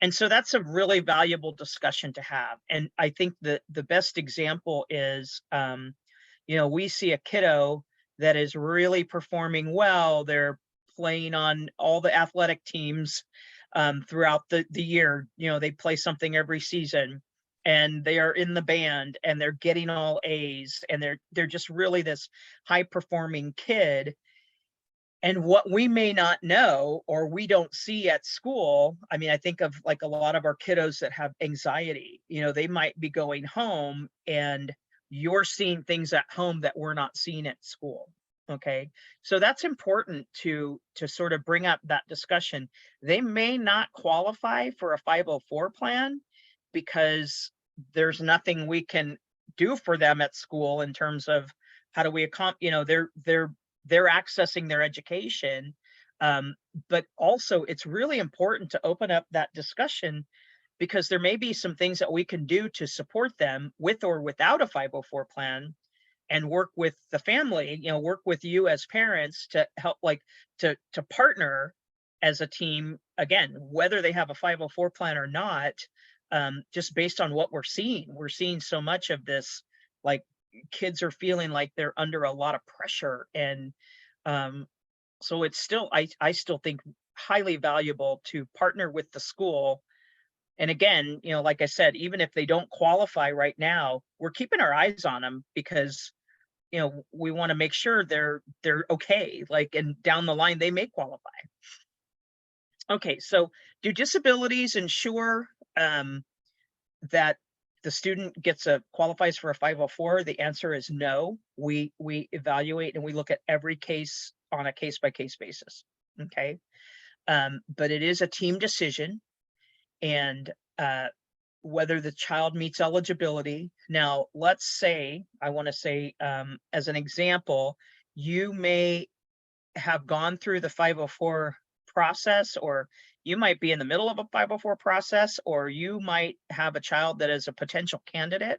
Speaker 2: And so that's a really valuable discussion to have. And I think that the best example is, you know, we see a kiddo that is really performing well. They're playing on all the athletic teams throughout the year. You know, they play something every season, and they are in the band, and they're getting all A's, and they're just really this high performing kid. And what we may not know or we don't see at school, I mean, I think of like a lot of our kiddos that have anxiety, you know, they might be going home and you're seeing things at home that we're not seeing at school. Okay. So that's important to sort of bring up that discussion. They may not qualify for a 504 plan because there's nothing we can do for them at school in terms of how do we accomplish, you know, they're accessing their education. But also it's really important to open up that discussion, because there may be some things that we can do to support them with or without a 504 plan, and work with the family, you know, work with you as parents to help, like to partner as a team, again, whether they have a 504 plan or not. Just based on what we're seeing so much of this, like kids are feeling like they're under a lot of pressure. And so it's still, I still think highly valuable to partner with the school. And again, you know, like I said, even if they don't qualify right now, we're keeping our eyes on them, because you know, we want to make sure they're okay, like, and down the line they may qualify. Okay, so do disabilities ensure that the student qualifies for a 504? The answer is no. We evaluate and we look at every case on a case-by-case basis. Okay. But it is a team decision, and whether the child meets eligibility. Now, let's say, I want to say, as an example, you may have gone through the 504 process, or you might be in the middle of a 504 process, or you might have a child that is a potential candidate.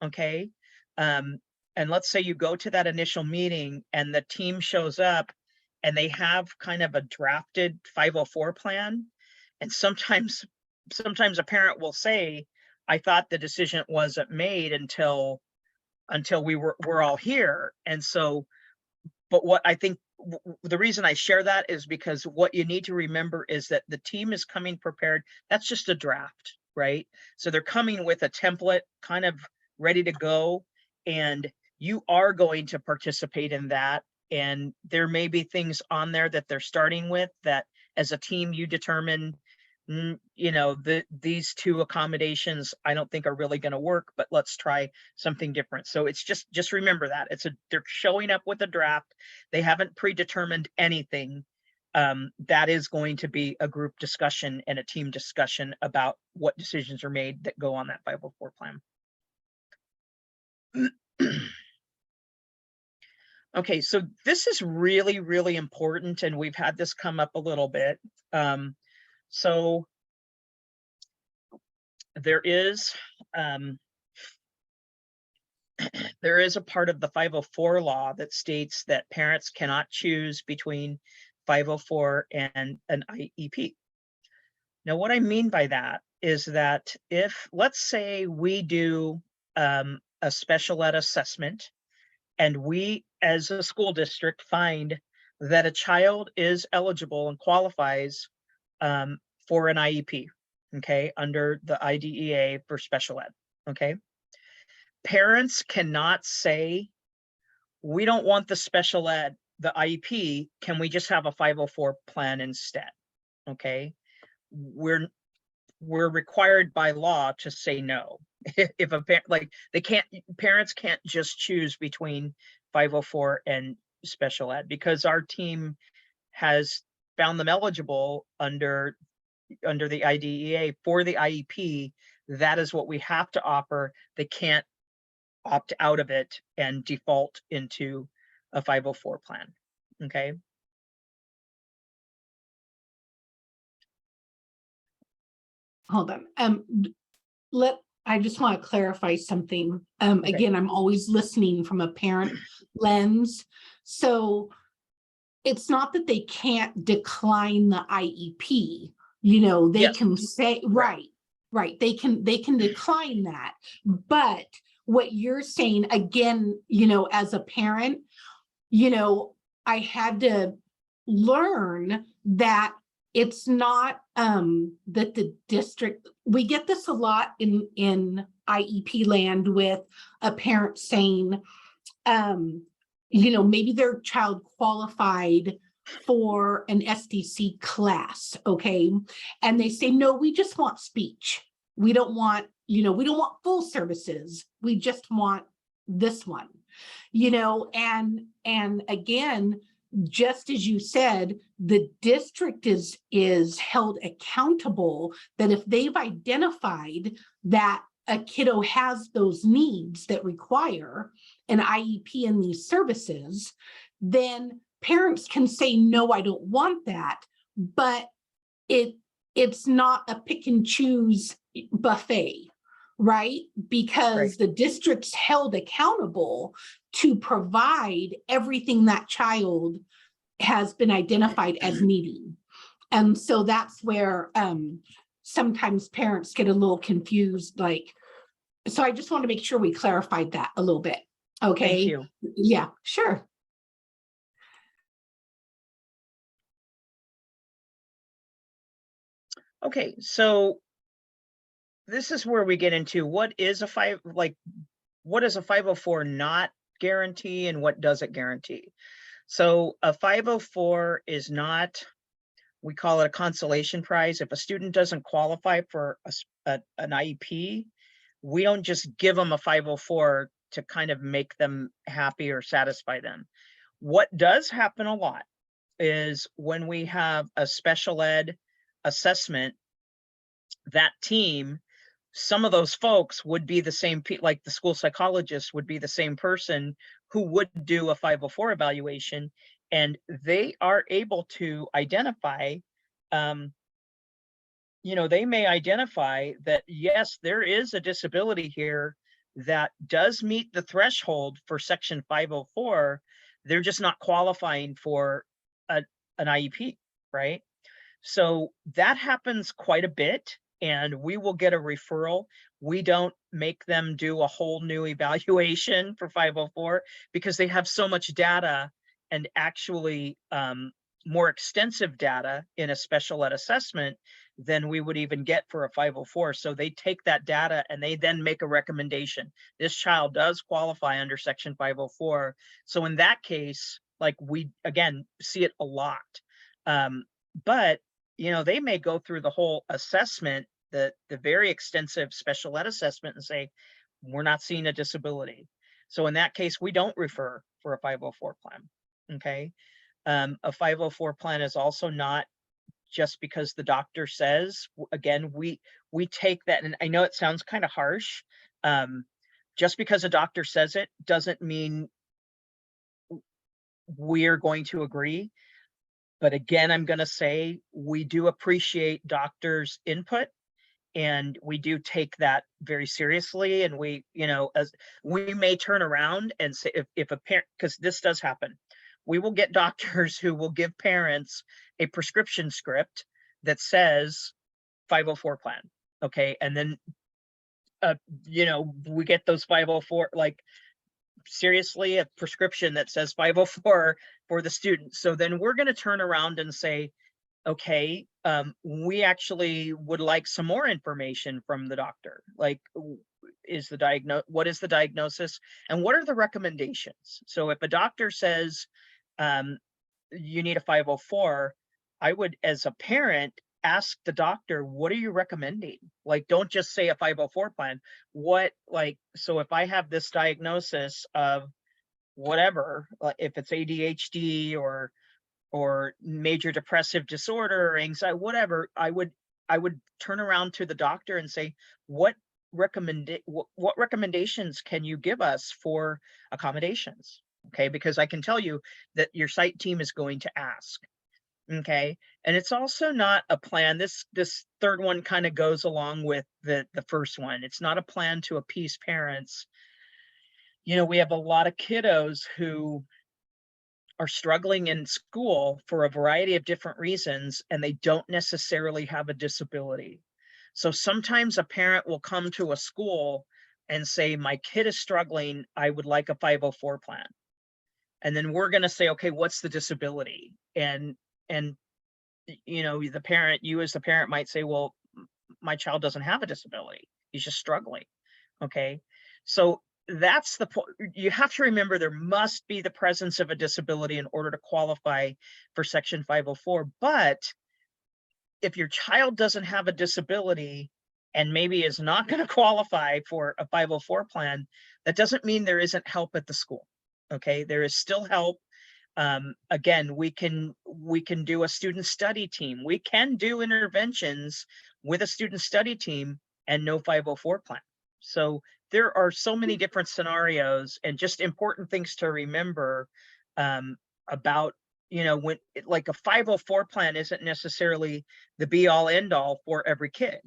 Speaker 2: Okay. And let's say you go to that initial meeting and the team shows up and they have kind of a drafted 504 plan. And sometimes a parent will say, I thought the decision wasn't made until we're all here. And so, but what I think the reason I share that is because what you need to remember is that the team is coming prepared. That's just a draft, right? So they're coming with a template kind of ready to go, and you are going to participate in that. And there may be things on there that they're starting with that as a team you determine, you know, these two accommodations I don't think are really going to work, but let's try something different. So it's just remember that they're showing up with a draft. They haven't predetermined anything. That is going to be a group discussion and a team discussion about what decisions are made that go on that 504 plan. Okay, so this is really, really important, and we've had this come up a little bit. So there is a part of the 504 law that states that parents cannot choose between 504 and an IEP. Now, what I mean by that is that if, let's say we do a special ed assessment, and we as a school district find that a child is eligible and qualifies for an IEP, okay, under the IDEA for special ed, okay? Parents cannot say, we don't want the special ed, the IEP, can we just have a 504 plan instead, okay? We're required by law to say no. If a parent, like, parents can't just choose between 504 and special ed, because our team has found them eligible under the IDEA for the IEP. That is what we have to offer. They can't opt out of it and default into a 504 plan. Okay.
Speaker 1: hold on. I just want to clarify something.
Speaker 2: Okay.
Speaker 1: Again, I'm always listening from a parent lens. So it's not that they can't decline the IEP. You know, they
Speaker 2: Yes.
Speaker 1: can say, right, they can decline that. But what you're saying, again, you know, as a parent, you know, I had to learn that it's not that the district, we get this a lot in IEP land with a parent saying, you know, maybe their child qualified for an SDC class, okay? And they say, no, we just want speech. We don't want, you know, we don't want full services. We just want this one, you know, and again, just as you said, the district is held accountable that if they've identified that a kiddo has those needs that require an IEP in these services, then parents can say, no, I don't want that, but it's not a pick and choose buffet, right? Because the district's held accountable to provide everything that child has been identified as needing. And so that's where sometimes parents get a little confused, like, so I just want to make sure we clarified that a little bit. Okay.
Speaker 2: Thank you.
Speaker 1: Yeah, sure.
Speaker 2: Okay, so this is where we get into what is a 504 not guarantee and what does it guarantee? So a 504 is not, we call it a consolation prize. If a student doesn't qualify for an IEP, we don't just give them a 504 to kind of make them happy or satisfy them. What does happen a lot is when we have a special ed assessment, that team, some of those folks would be the same, like the school psychologist would be the same person who would do a 504 evaluation, and they are able to identify, you know, they may identify that, yes, there is a disability here that does meet the threshold for section 504. They're just not qualifying for an IEP, right? So that happens quite a bit, and we will get a referral. We don't make them do a whole new evaluation for 504 because they have so much data, and actually more extensive data in a special ed assessment than we would even get for a 504. So they take that data and they then make a recommendation. This child does qualify under section 504. So in that case, like, we again see it a lot. But you know, they may go through the whole assessment, the very extensive special ed assessment, and say, we're not seeing a disability. So in that case, we don't refer for a 504 plan. Okay. A 504 plan is also not just because the doctor says. Again, we take that, and I know it sounds kind of harsh. Just because a doctor says it doesn't mean we're going to agree. But again, I'm going to say we do appreciate doctors' input, and we do take that very seriously. And we, you know, as we may turn around and say, if a parent, because this does happen, we will get doctors who will give parents a prescription script that says 504 plan. Okay. And then, you know, we get those 504, like, seriously, a prescription that says 504 for the student. So then we're going to turn around and say, okay, we actually would like some more information from the doctor. Like, what is the diagnosis and what are the recommendations? So if a doctor says you need a 504, I would, as a parent, ask the doctor, what are you recommending? Like, don't just say a 504 plan. What, like, so if I have this diagnosis of whatever, if it's ADHD or major depressive disorder or anxiety, whatever, I would turn around to the doctor and say, what recommendations can you give us for accommodations? Okay, because I can tell you that your site team is going to ask. Okay. And it's also not a plan. This third one kind of goes along with the first one. It's not a plan to appease parents. We have a lot of kiddos who are struggling in school for a variety of different reasons, and they don't necessarily have a disability. So sometimes a parent will come to a school and say, my kid is struggling, I would like a 504 plan. And then we're going to say, okay, what's the disability? And the parent, you as the parent might say, well, my child doesn't have a disability. He's just struggling. Okay. So that's the point. You have to remember there must be the presence of a disability in order to qualify for Section 504. But if your child doesn't have a disability and maybe is not going to qualify for a 504 plan, that doesn't mean there isn't help at the school. Okay. There is still help. Again, we can do a student study team. We can do interventions with a student study team and no 504 plan. So there are so many different scenarios and just important things to remember about, when like a 504 plan isn't necessarily the be all end all for every kid.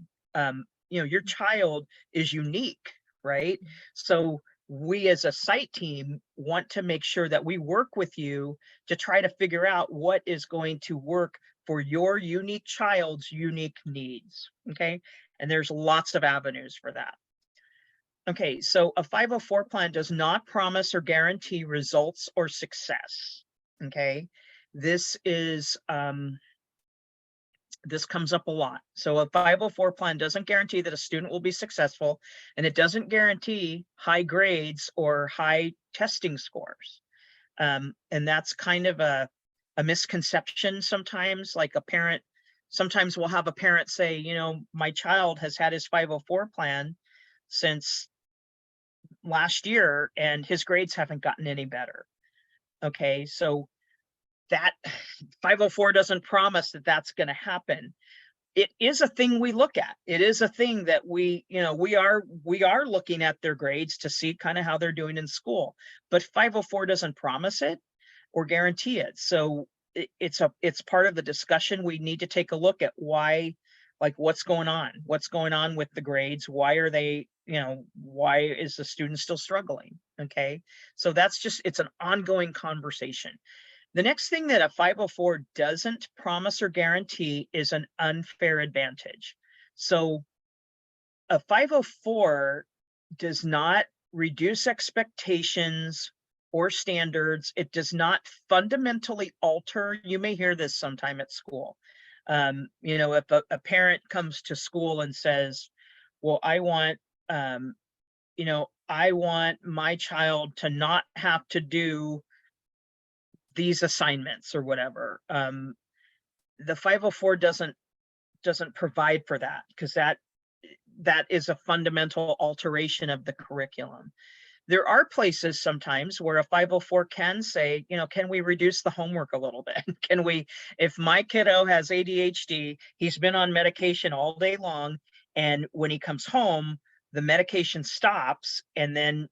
Speaker 2: Your child is unique, right? So we as a site team want to make sure that we work with you to try to figure out what is going to work for your unique child's unique needs. Okay. And there's lots of avenues for that. Okay. So a 504 plan does not promise or guarantee results or success. Okay. This comes up a lot. So a 504 plan doesn't guarantee that a student will be successful, and it doesn't guarantee high grades or high testing scores. And that's kind of a misconception sometimes. Like sometimes we'll have a parent say, my child has had his 504 plan since last year and his grades haven't gotten any better. Okay, so that 504 doesn't promise that that's going to happen. It is a thing we look at. It is a thing that we are looking at their grades to see kind of how they're doing in school, but 504 doesn't promise it or guarantee it. So it's part of the discussion. We need to take a look at why, like what's going on with the grades. Why are they, why is the student still struggling? Okay. So it's an ongoing conversation. The next thing that a 504 doesn't promise or guarantee is an unfair advantage. So a 504 does not reduce expectations or standards. It does not fundamentally alter. You may hear this sometime at school. If a parent comes to school and says, well, I want my child to not have to do these assignments or whatever. The 504 doesn't provide for that, because that is a fundamental alteration of the curriculum. There are places sometimes where a 504 can say, can we reduce the homework a little bit? If my kiddo has ADHD, he's been on medication all day long, and when he comes home, the medication stops, and then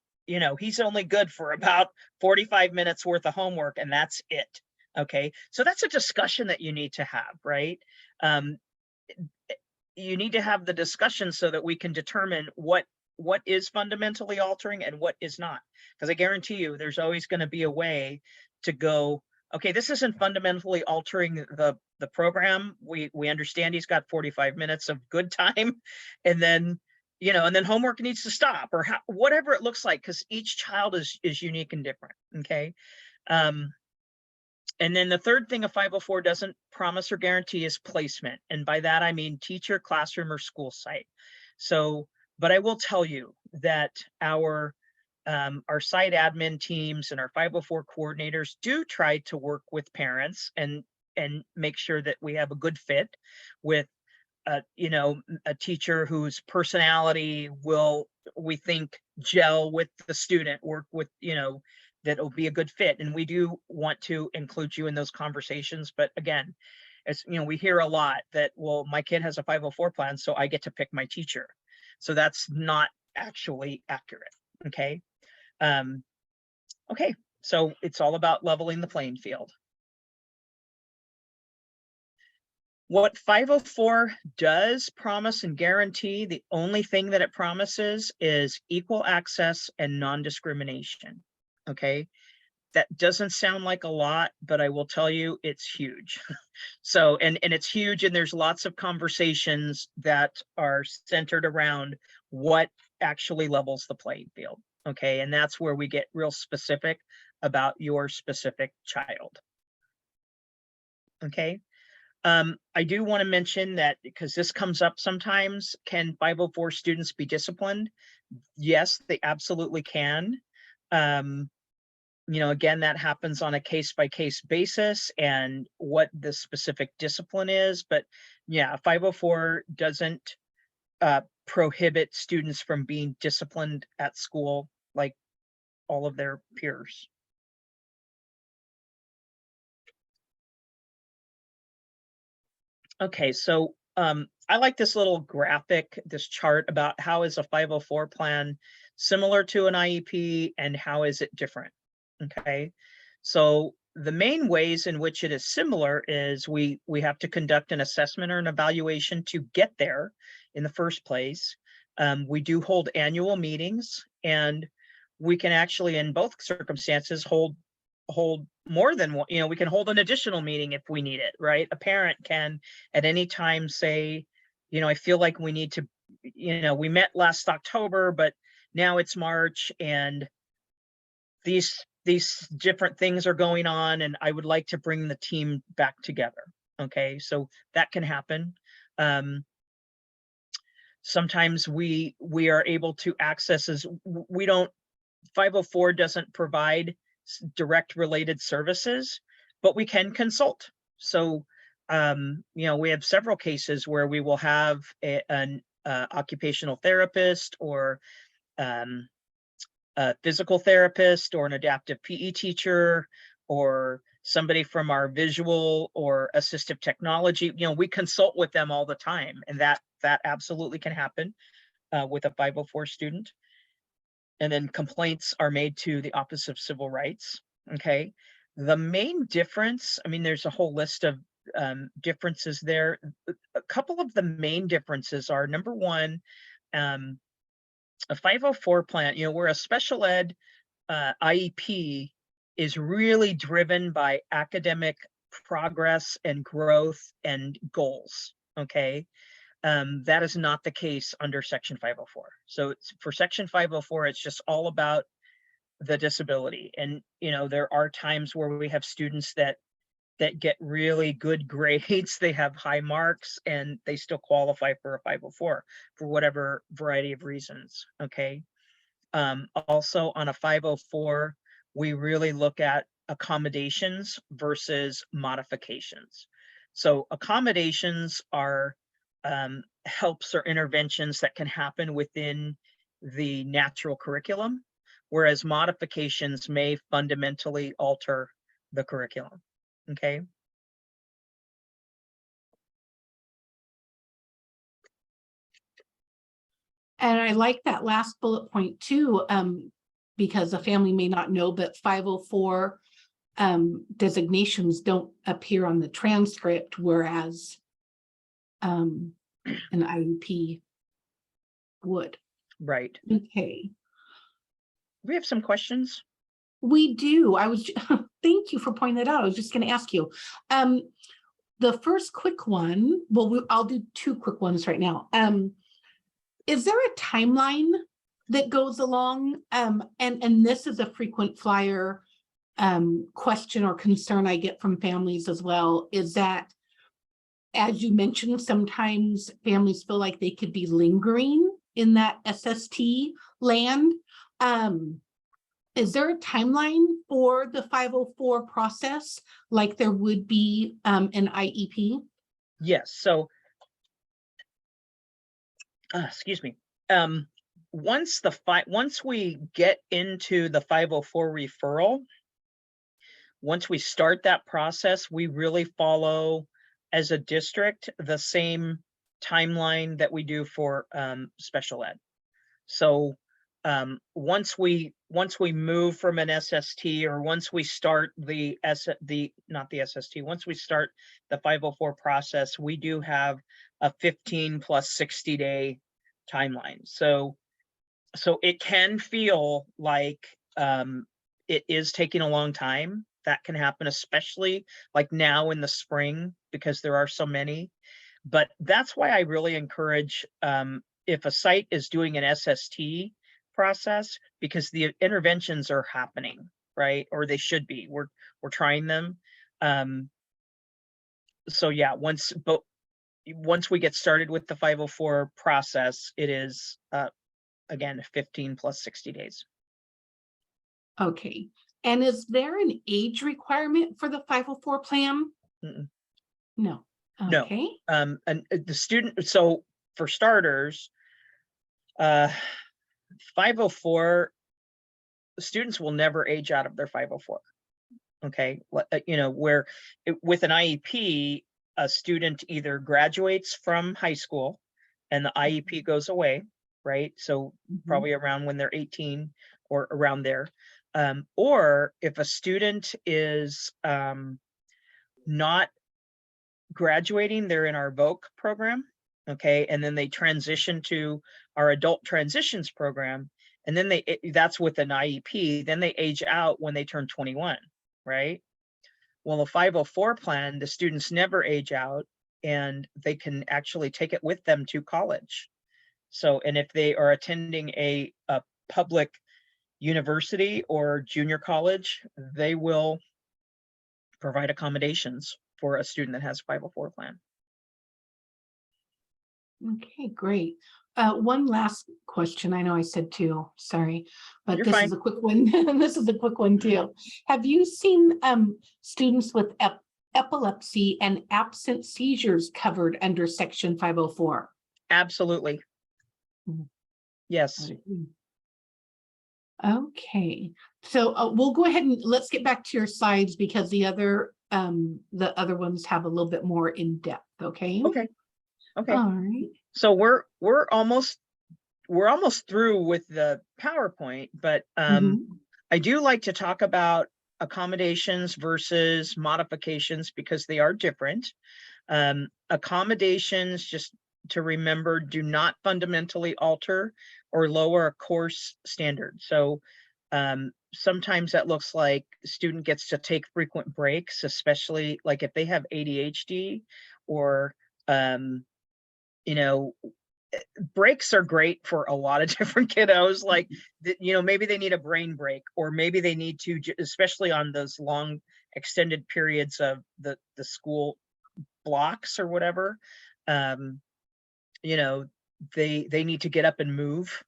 Speaker 2: he's only good for about 45 minutes worth of homework, and that's it. Okay. So that's a discussion that you need to have, right? You need to have the discussion so that we can determine what is fundamentally altering and what is not. Because I guarantee you, there's always going to be a way to go, okay, this isn't fundamentally altering the program. We understand he's got 45 minutes of good time, and then and then homework needs to stop, or whatever it looks like, because each child is unique and different. Okay. And then the third thing a 504 doesn't promise or guarantee is placement. And by that, I mean teacher, classroom, or school site. So, but I will tell you that our site admin teams and our 504 coordinators do try to work with parents and make sure that we have a good fit with a teacher whose personality will, we think, gel with the student, work with, that will be a good fit. And we do want to include you in those conversations. But again, we hear a lot that, well, my kid has a 504 plan, so I get to pick my teacher. So that's not actually accurate. Okay. Okay. So it's all about leveling the playing field. What 504 does promise and guarantee, the only thing that it promises is equal access and non-discrimination. Okay, that doesn't sound like a lot, but I will tell you it's huge. So, and it's huge, and there's lots of conversations that are centered around what actually levels the playing field. Okay, and that's where we get real specific about your specific child. Okay. I do want to mention that, because this comes up sometimes, can 504 students be disciplined? Yes, they absolutely can. You know, again, that happens on a case-by-case basis and what the specific discipline is. But yeah, 504 doesn't prohibit students from being disciplined at school like all of their peers. Okay, so I like this little graphic, this chart about how is a 504 plan similar to an IEP and how is it different. Okay, so the main ways in which it is similar is we have to conduct an assessment or an evaluation to get there in the first place. We do hold annual meetings, and we can actually, in both circumstances, hold more than one. You know, we can hold an additional meeting if we need it, right? A parent can at any time say, you know, I feel like we need to, you know, we met last October, but now it's March and these different things are going on, and I would like to bring the team back together. Okay, so that can happen. Sometimes we are able to access, as we don't, 504 doesn't provide direct related services, but we can consult. So, you know, we have several cases where we will have an occupational therapist or a physical therapist or an adaptive PE teacher or somebody from our visual or assistive technology. You know, we consult with them all the time, and that absolutely can happen with a 504 student. And then complaints are made to the Office of Civil Rights. Okay, the main difference, I mean, there's a whole list of differences there. A couple of the main differences are, number one, a 504 plan, you know, where a special ed IEP is really driven by academic progress and growth and goals. Okay, that is not the case under Section 504. So for Section 504, it's just all about the disability. And, you know, there are times where we have students that get really good grades, they have high marks, and they still qualify for a 504 for whatever variety of reasons. Okay. Also on a 504, we really look at accommodations versus modifications. So accommodations are helps or interventions that can happen within the natural curriculum, whereas modifications may fundamentally alter the curriculum. Okay.
Speaker 1: And I like that last bullet point too, because a family may not know, but 504 designations don't appear on the transcript, whereas an IEP would.
Speaker 2: Right.
Speaker 1: Okay.
Speaker 2: We have some questions.
Speaker 1: We do. I was, thank you for pointing that out. I was just going to ask you. The first quick one, well, I'll do two quick ones right now. Is there a timeline that goes along? And this is a frequent flyer question or concern I get from families as well, is that, as you mentioned, sometimes families feel like they could be lingering in that SST land. Is there a timeline for the 504 process like there would be an IEP?
Speaker 2: Yes. So, excuse me. Once we get into the 504 referral, once we start that process, we really follow, as a district, the same timeline that we do for special ed. So once we once we move from an SST, or once we start not the SST, once we start the 504 process, we do have a 15 plus 60 day timeline. So it can feel like it is taking a long time. That can happen, especially like now in the spring, because there are so many. But that's why I really encourage, if a site is doing an SST process, because the interventions are happening, right? Or they should be. We're trying them. So yeah, once we get started with the 504 process, it is again 15 plus 60 days.
Speaker 1: Okay. And is there an age requirement for the 504 plan?
Speaker 2: Mm-mm.
Speaker 1: No.
Speaker 2: No.
Speaker 1: Okay.
Speaker 2: And the student, so for starters, 504 students will never age out of their 504. Okay, where with an IEP, a student either graduates from high school and the IEP goes away, right? So probably around when they're 18 or around there. Or if a student is not graduating, they're in our VOC program, okay, and then they transition to our adult transitions program, and then that's with an IEP, then they age out when they turn 21, right? Well, a 504 plan, the students never age out, and they can actually take it with them to college. So, and if they are attending a public university or junior college, they will provide accommodations for a student that has 504 plan.
Speaker 1: Okay, great. One last question. I know I said two, sorry, but
Speaker 2: You're
Speaker 1: this
Speaker 2: fine.
Speaker 1: is a quick one. This is a quick one too. Have you seen students with epilepsy and absent seizures covered under Section 504?
Speaker 2: Absolutely. Yes.
Speaker 1: Okay, so we'll go ahead and let's get back to your slides, because the other ones have a little bit more in depth. Okay.
Speaker 2: Okay.
Speaker 1: All right.
Speaker 2: So we're almost through with the PowerPoint, but I do like to talk about accommodations versus modifications, because they are different. Accommodations, just to remember, do not fundamentally alter or lower a course standard. So sometimes that looks like student gets to take frequent breaks, especially like if they have ADHD, or breaks are great for a lot of different kiddos. Like, maybe they need a brain break, or maybe they need to, especially on those long extended periods of the school blocks or whatever, they need to get up and move,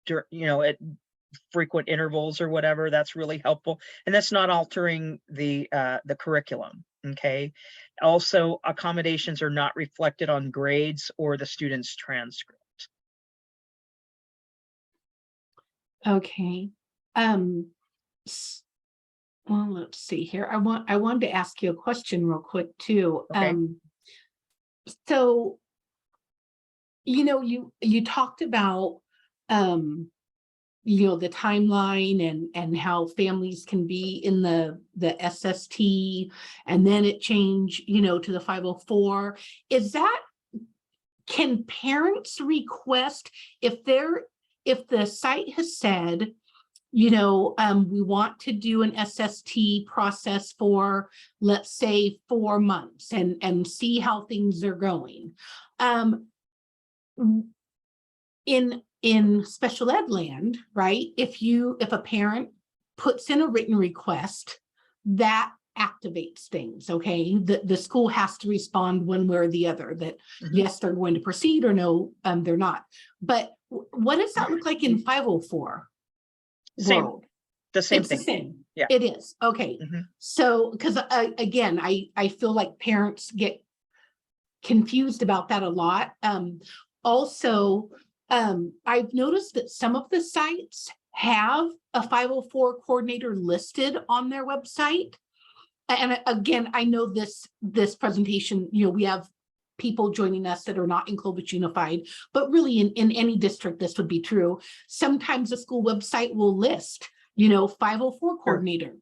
Speaker 2: at frequent intervals or whatever. That's really helpful. And that's not altering the curriculum. Okay. Also, accommodations are not reflected on grades or the student's transcript.
Speaker 1: Okay. Well, let's see here. I wanted to ask you a question real quick too.
Speaker 2: Okay.
Speaker 1: So, you talked about the timeline and how families can be in the SST, and then it changed, to the 504. Can parents request, if the site has said, we want to do an SST process for, let's say, 4 months and see how things are going. In special ed land, right? If a parent puts in a written request, that activates things. Okay, the school has to respond one way or the other, that yes, they're going to proceed, or no, they're not. But what does that look like in 504 world?
Speaker 2: The same
Speaker 1: it's
Speaker 2: thing.
Speaker 1: The same.
Speaker 2: Yeah,
Speaker 1: it is. Okay. So, because again, I feel like parents get confused about that a lot. Also, I've noticed that some of the sites have a 504 coordinator listed on their website. And again, I know this presentation, we have people joining us that are not in Clovis Unified, but really in any district, this would be true. Sometimes the school website will list, 504 coordinator.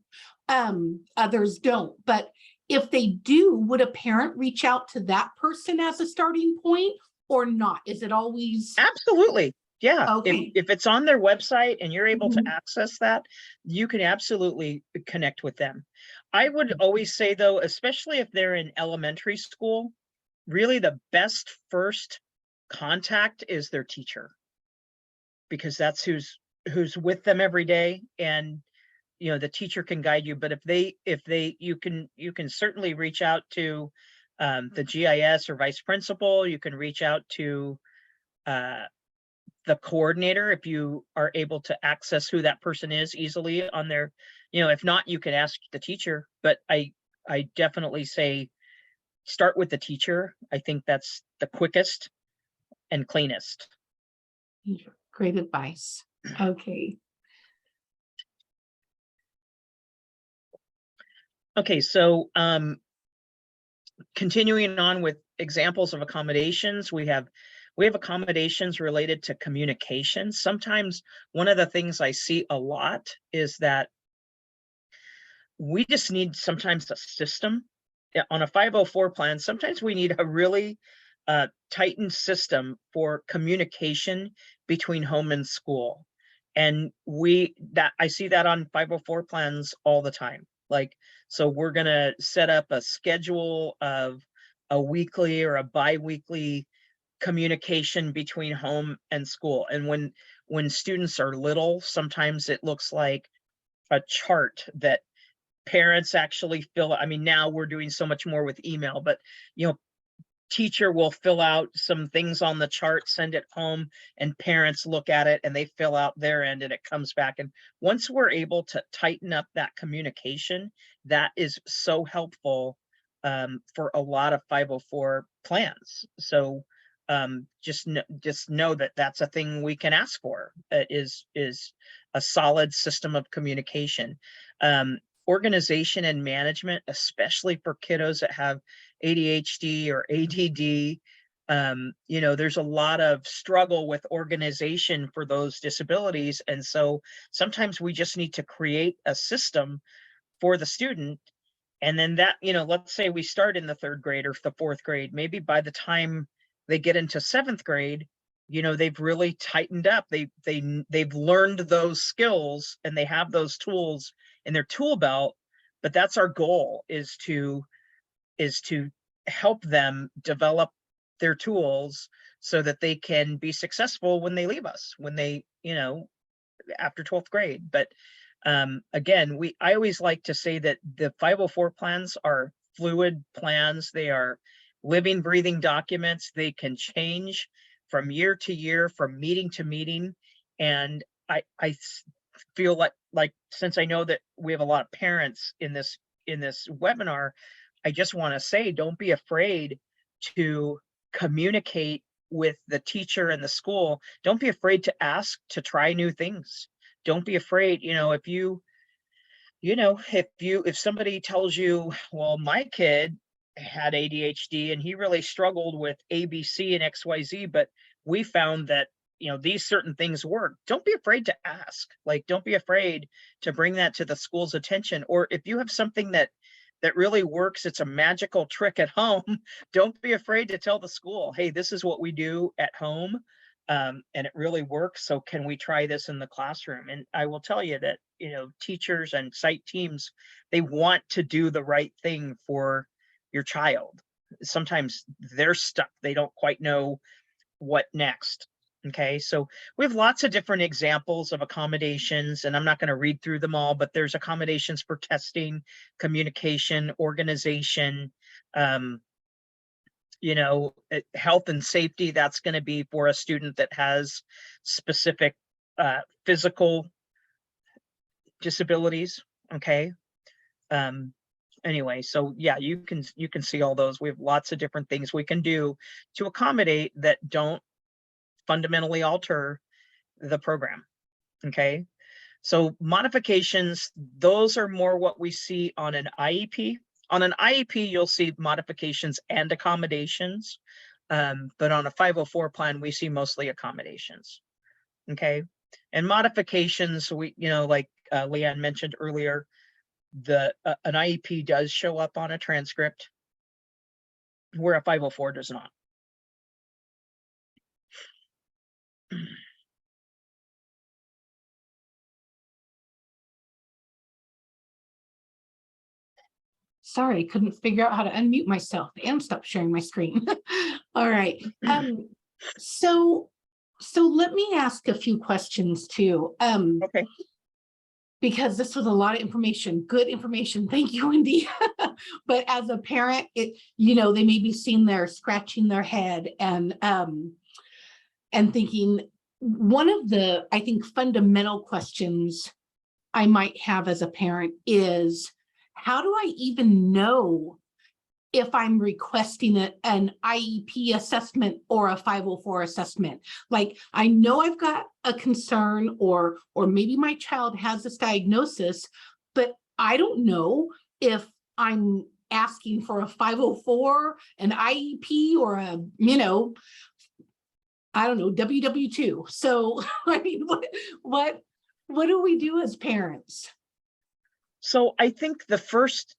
Speaker 1: Others don't. But if they do, would a parent reach out to that person as a starting point or not? Is it always?
Speaker 2: Absolutely. Yeah.
Speaker 1: Okay.
Speaker 2: If it's on their website and you're able to
Speaker 1: Mhm.
Speaker 2: access that, you can absolutely connect with them. I would always say though, especially if they're in elementary school, really the best first contact is their teacher, because that's who's with them every day, and the teacher can guide you. But you can certainly reach out to the GIS or vice principal. You can reach out to the coordinator if you are able to access who that person is easily on their, if not, you can ask the teacher. But I definitely say start with the teacher. I think that's the quickest and cleanest.
Speaker 1: Great advice. Okay.
Speaker 2: Okay, so continuing on with examples of accommodations, we have accommodations related to communication. Sometimes one of the things I see a lot is that we just need sometimes a system. On a 504 plan. Sometimes we need a really tightened system for communication between home and school. And I see that on 504 plans all the time. Like, so we're gonna set up a schedule of a weekly or a bi-weekly communication between home and school. And when students are little, sometimes it looks like a chart that parents actually fill. I mean, now we're doing so much more with email, but teacher will fill out some things on the chart, send it home, and parents look at it and they fill out their end and it comes back. And once we're able to tighten up that communication, that is so helpful for a lot of 504 plans. So just know that that's a thing we can ask for, is a solid system of communication. Organization and management, especially for kiddos that have ADHD or ADD. There's a lot of struggle with organization for those disabilities. And so sometimes we just need to create a system for the student. And then that, let's say we start in the 3rd grade or the 4th grade, maybe by the time they get into 7th grade, they've really tightened up. They've learned those skills and they have those tools in their tool belt. But that's our goal, is to help them develop their tools so that they can be successful when they leave us, when they, after 12th grade. But again, I always like to say that the 504 plans are fluid plans. They are living, breathing documents. They can change from year to year, from meeting to meeting. And I feel like since I know that we have a lot of parents in this webinar, I just want to say, don't be afraid to communicate with the teacher and the school. Don't be afraid to ask to try new things. Don't be afraid, if somebody tells you, well, my kid had ADHD and he really struggled with ABC and XYZ, but we found that these certain things work. Don't be afraid to ask. Like, don't be afraid to bring that to the school's attention. Or if you have something that really works, it's a magical trick at home, don't be afraid to tell the school, hey, this is what we do at home, and it really works. So can we try this in the classroom? And I will tell you that, teachers and site teams, they want to do the right thing for your child. Sometimes they're stuck. They don't quite know what next. Okay, so we have lots of different examples of accommodations, and I'm not going to read through them all, but there's accommodations for testing, communication, organization, health and safety. That's going to be for a student that has specific physical disabilities. Okay. Anyway, so yeah, you can see all those. We have lots of different things we can do to accommodate that don't fundamentally alter the program. Okay, so modifications, those are more what we see on an IEP. on an IEP, you'll see modifications and accommodations. But on a 504 plan, we see mostly accommodations. Okay. And modifications, like Leanne mentioned earlier, an IEP does show up on a transcript where a 504 does not.
Speaker 1: Sorry, I couldn't figure out how to unmute myself and stop sharing my screen. All right. So let me ask a few questions too.
Speaker 2: Okay.
Speaker 1: Because this was a lot of information, good information. Thank you, Wendy. But as a parent, they may be sitting there scratching their head and thinking, one of the, I think, fundamental questions I might have as a parent is, how do I even know if I'm requesting an IEP assessment or a 504 assessment? Like, I know I've got a concern, or maybe my child has this diagnosis, but I don't know if I'm asking for a 504, an IEP, or a, I don't know, WW2. So, I mean, what do we do as parents?
Speaker 2: So I think the first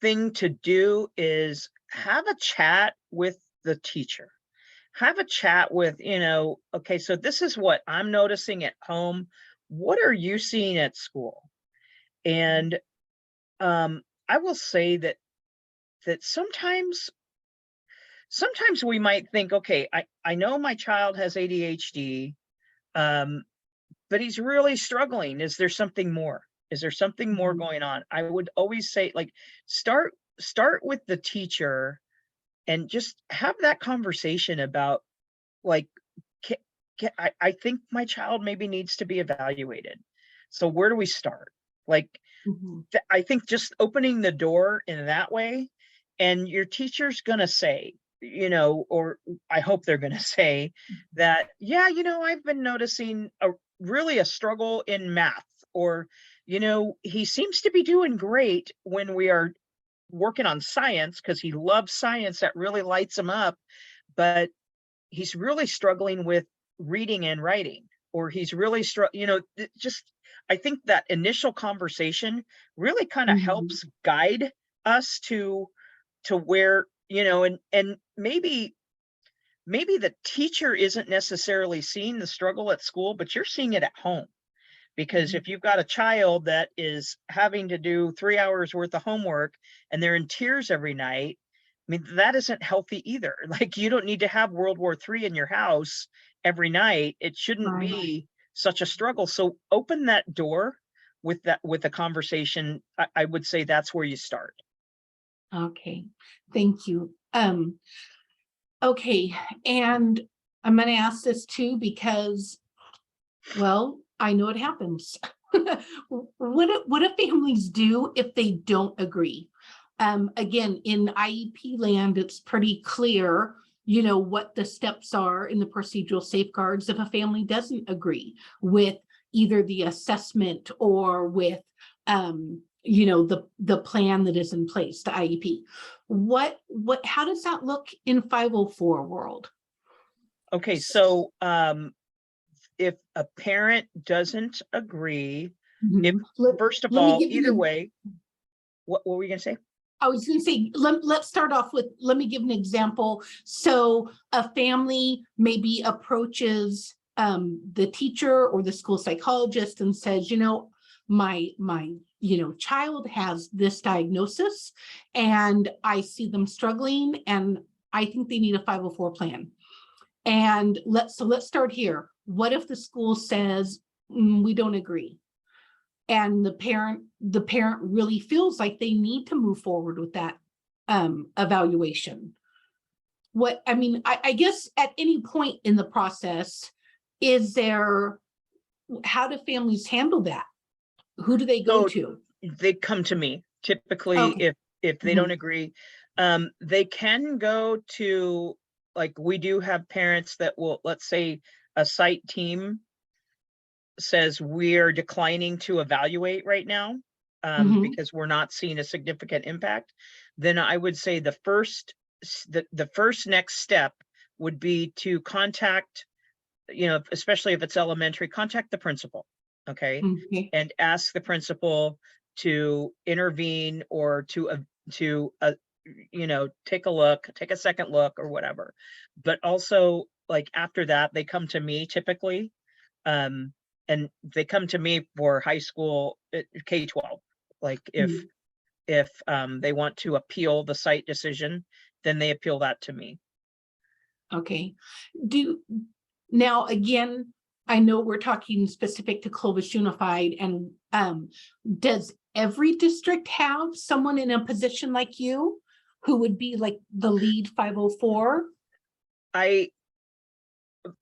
Speaker 2: thing to do is have a chat with the teacher. Have a chat with, okay, so this is what I'm noticing at home. What are you seeing at school? And I will say that sometimes we might think, okay, I know my child has ADHD, but he's really struggling. Is there something more? Is there something more going on? I would always say, like, start with the teacher and just have that conversation about, like, I think my child maybe needs to be evaluated. So where do we start? Like, I think just opening the door in that way, and your teacher's going to say, or I hope they're going to say that, yeah, I've been noticing really a struggle in math, or, he seems to be doing great when we are working on science, because he loves science. That really lights him up. But he's really struggling with reading and writing, or he's really just, I think that initial conversation really kind of helps guide us to where, and maybe the teacher isn't necessarily seeing the struggle at school, but you're seeing it at home. Because if you've got a child that is having to do 3 hours worth of homework and they're in tears every night, I mean, that isn't healthy either. Like, you don't need to have World War III in your house every night. It shouldn't be such a struggle. So open that door with a conversation. I would say that's where you start.
Speaker 1: Okay, thank you. Okay, and I'm going to ask this too, because, well, I know it happens. What do families do if they don't agree? Again, in IEP land, it's pretty clear, what the steps are in the procedural safeguards if a family doesn't agree with either the assessment or with, the plan that is in place, the IEP. How does that look in 504 world?
Speaker 2: Okay, so if a parent doesn't agree, first of all, either way, what were we going to say?
Speaker 1: I was going to say, let's start off with, let me give an example. So a family maybe approaches the teacher or the school psychologist and says, my child has this diagnosis and I see them struggling and I think they need a 504 plan. And let's start here. What if the school says, we don't agree? And the parent really feels like they need to move forward with that evaluation. I guess at any point in the process, how do families handle that? Who do they go to?
Speaker 2: They come to me typically. If they don't agree, they can go to, like, we do have parents that will, let's say a site team says we're declining to evaluate right now.
Speaker 1: Mhm.
Speaker 2: because we're not seeing a significant impact, then I would say the first next step would be to contact, especially if it's elementary, contact the principal, okay?
Speaker 1: Okay.
Speaker 2: And ask the principal to intervene or take a look, take a second look or whatever. But also, like, after that, they come to me typically, um, and they come to me for high school, K-12. Like,
Speaker 1: Mm,
Speaker 2: if they want to appeal the site decision, then they appeal that to me.
Speaker 1: okay. Do now again, I know we're talking specific to Clovis Unified, and does every district have someone in a position like you who would be like the lead 504?
Speaker 2: I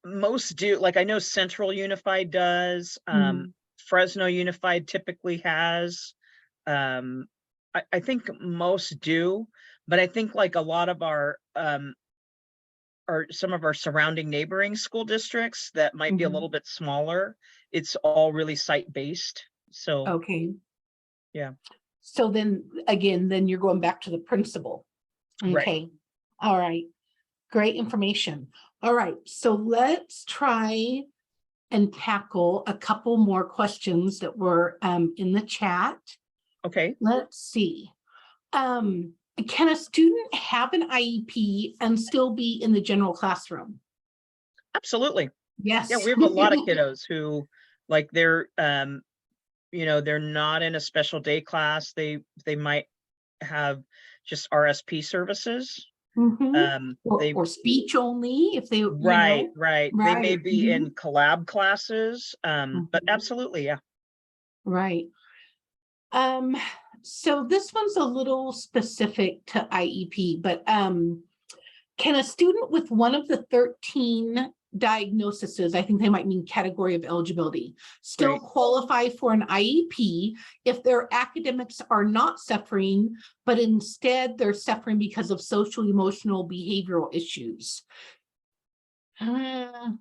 Speaker 2: Most do. Like, I know Central Unified does,
Speaker 1: Mm,
Speaker 2: Fresno Unified typically has, um, I think most do, but I think, like, a lot of some of our surrounding neighboring school districts that might be a
Speaker 1: mhm.
Speaker 2: little bit smaller, it's all really site-based. So,
Speaker 1: Okay.
Speaker 2: yeah.
Speaker 1: So then again, then you're going back to the principal.
Speaker 2: Right.
Speaker 1: Okay. All right. Great information. All right. So let's try and tackle a couple more questions that were in the chat.
Speaker 2: Okay.
Speaker 1: Let's see. Um, can a student have an IEP and still be in the general classroom?
Speaker 2: Absolutely. Yeah,
Speaker 1: Yes.
Speaker 2: we have a lot of kiddos who, like, they're not in a special day class. They might have just RSP services.
Speaker 1: Mhm.
Speaker 2: They
Speaker 1: Or speech only if they,
Speaker 2: Right, right. They may
Speaker 1: right.
Speaker 2: be in
Speaker 1: Mhm.
Speaker 2: collab classes, but
Speaker 1: Mhm.
Speaker 2: absolutely, yeah.
Speaker 1: Right. Um, so this one's a little specific to IEP, but can a student with one of the 13 diagnoses, I think they might mean category of eligibility, still
Speaker 2: Right.
Speaker 1: qualify for an IEP if their academics are not suffering, but instead they're suffering because of social, emotional, behavioral issues? Uh,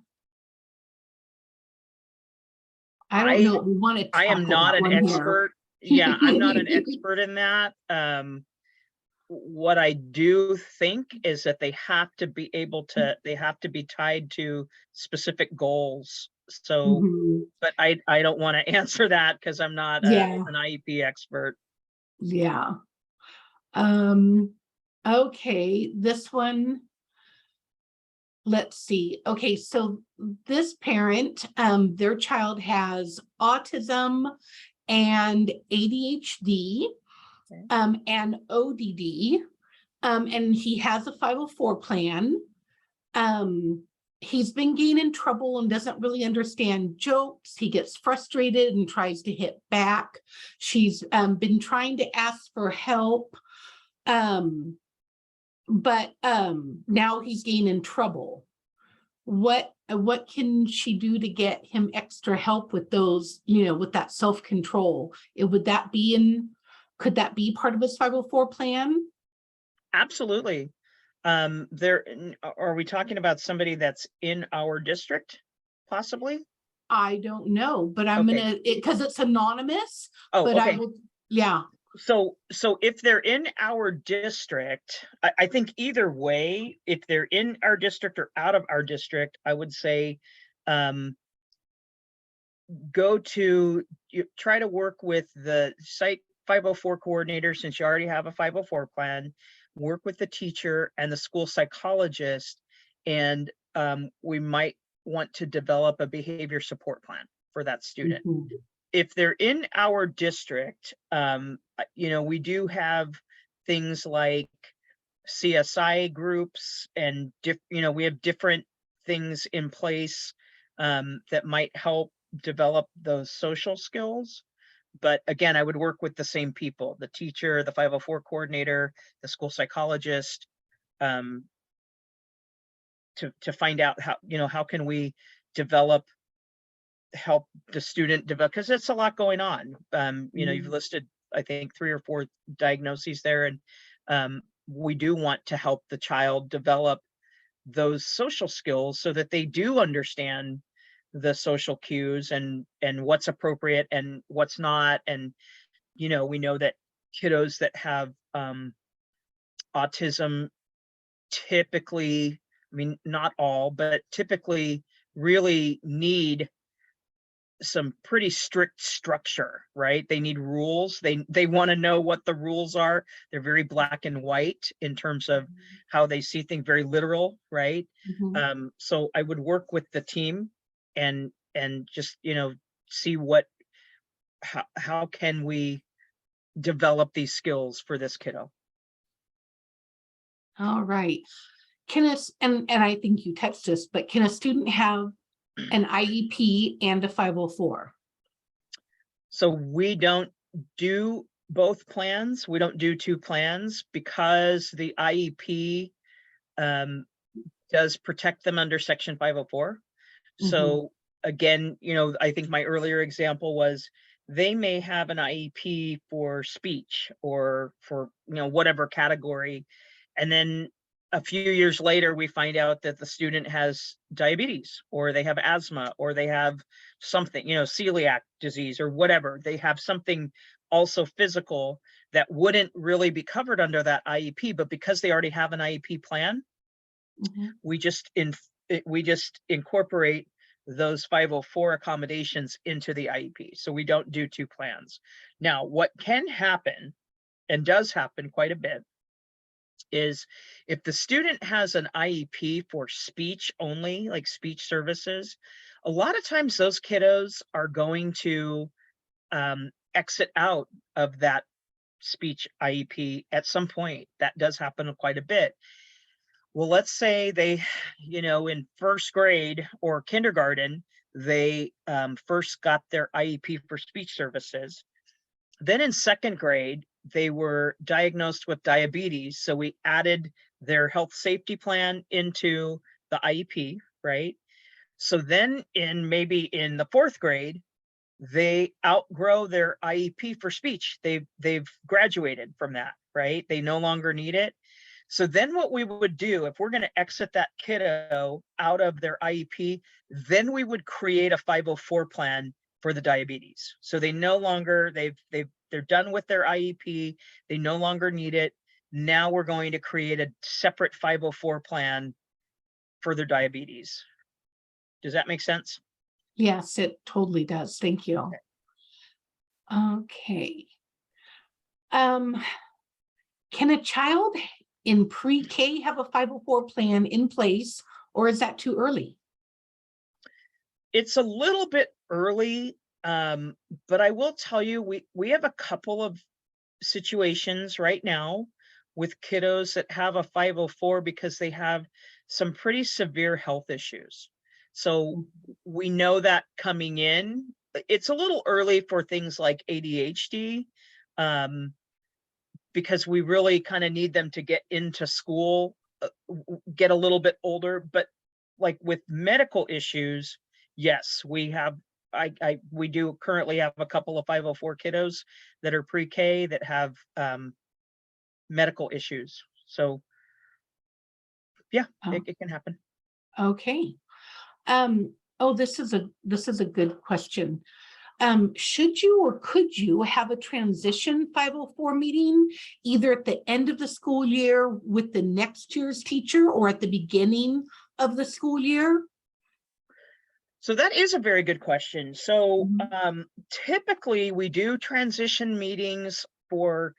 Speaker 1: I don't
Speaker 2: I
Speaker 1: know. We want to
Speaker 2: I am
Speaker 1: tackle
Speaker 2: not
Speaker 1: that
Speaker 2: an
Speaker 1: one here.
Speaker 2: expert. Yeah, I'm not an expert in that. What I do think is that they have to be tied to specific goals. So,
Speaker 1: Mhm.
Speaker 2: but I don't want to answer that because I'm not
Speaker 1: Yeah,
Speaker 2: an IEP expert.
Speaker 1: yeah. Um, okay, this one, let's see. Okay, so this parent, their child has autism and ADHD,
Speaker 2: Okay.
Speaker 1: and ODD, and he has a 504 plan. Um, he's been getting in trouble and doesn't really understand jokes. He gets frustrated and tries to hit back. She's been trying to ask for help. But now he's getting in trouble. What can she do to get him extra help with those, with that self-control? Would that be in, could that be part of his 504 plan?
Speaker 2: Absolutely. Are we talking about somebody that's in our district, possibly?
Speaker 1: I don't know, but I'm
Speaker 2: Okay.
Speaker 1: gonna, because it's anonymous,
Speaker 2: Oh,
Speaker 1: but I
Speaker 2: okay.
Speaker 1: will, yeah.
Speaker 2: So if they're in our district, I think either way, if they're in our district or out of our district, I would say, um, try to work with the site 504 coordinator, since you already have a 504 plan, work with the teacher and the school psychologist, and we might want to develop a behavior support plan for that student.
Speaker 1: Mhm.
Speaker 2: If they're in our district, we do have things like CSI groups and we have different things in place that might help develop those social skills. But again, I would work with the same people, the teacher, the 504 coordinator, the school psychologist, um, to find out how can we develop help the student develop, because it's a lot going on. You've
Speaker 1: Mhm.
Speaker 2: listed, I think, 3 or 4 diagnoses there, and we do want to help the child develop those social skills so that they do understand the social cues and what's appropriate and what's not, and you know, we know that kiddos that have autism typically, I mean, not all, but typically really need some pretty strict structure, right? They need rules. They want to know what the rules are. They're very black and white in terms of how they see things, very literal, right?
Speaker 1: Mhm.
Speaker 2: So I would work with the team and just, you know, see what how can we develop these skills for this kiddo.
Speaker 1: All right. And I think you touched this, but can a student have an IEP and a 504?
Speaker 2: So we don't do both plans. We don't do two plans because the IEP um, does protect them under Section 504.
Speaker 1: Mhm.
Speaker 2: So again, you know, I think my earlier example was they may have an IEP for speech or for, you know, whatever category. And then a few years later, we find out that the student has diabetes or they have asthma or they have something, you know, celiac disease or whatever. They have something also physical that wouldn't really be covered under that IEP, but because they already have an IEP plan,
Speaker 1: Mhm.
Speaker 2: we just incorporate those 504 accommodations into the IEP. So we don't do two plans. Now, what can happen and does happen quite a bit is if the student has an IEP for speech only, like speech services, a lot of times those kiddos are going to exit out of that speech IEP at some point. That does happen quite a bit. Well, let's say they, you know, in first grade or kindergarten, they first got their IEP for speech services. Then in second grade, they were diagnosed with diabetes. So we added their health safety plan into the IEP, right? So then maybe in the fourth grade, they outgrow their IEP for speech. They've graduated from that, right? They no longer need it. So then what we would do if we're going to exit that kiddo out of their IEP, then we would create a 504 plan for the diabetes. So they no longer they're done with their IEP, they no longer need it. Now we're going to create a separate 504 plan for their diabetes. Does that make sense?
Speaker 1: Yes, it totally does. Thank you.
Speaker 2: Okay.
Speaker 1: Okay. Um, can a child in pre-K have a 504 plan in place, or is that too early?
Speaker 2: It's a little bit early, but I will tell you, we have a couple of situations right now with kiddos that have a 504 because they have some pretty severe health issues. So we know that coming in, it's a little early for things like ADHD, because we really kind of need them to get into school, get a little bit older. But like with medical issues, yes, we have. We do currently have a couple of 504 kiddos that are pre-K that have medical issues. So yeah,
Speaker 1: Oh,
Speaker 2: it can happen.
Speaker 1: okay. Oh, this is a good question. Should you or could you have a transition 504 meeting either at the end of the school year with the next year's teacher or at the beginning of the school year?
Speaker 2: So that is a very good question. So
Speaker 1: Mhm.
Speaker 2: typically we do transition meetings for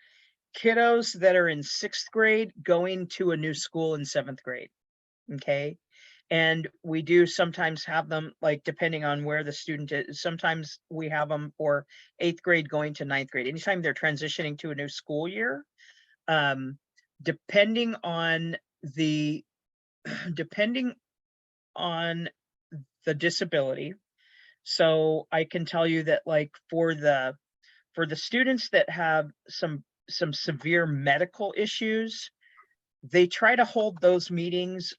Speaker 2: kiddos that are in sixth grade going to a new school in seventh grade. Okay. And we do sometimes have them, like, depending on where the student is, sometimes we have them for eighth grade going to ninth grade. Anytime they're transitioning to a new school year, um, depending on the depending on the disability. So I can tell you that, like, for the students that have some severe medical issues, they try to hold those meetings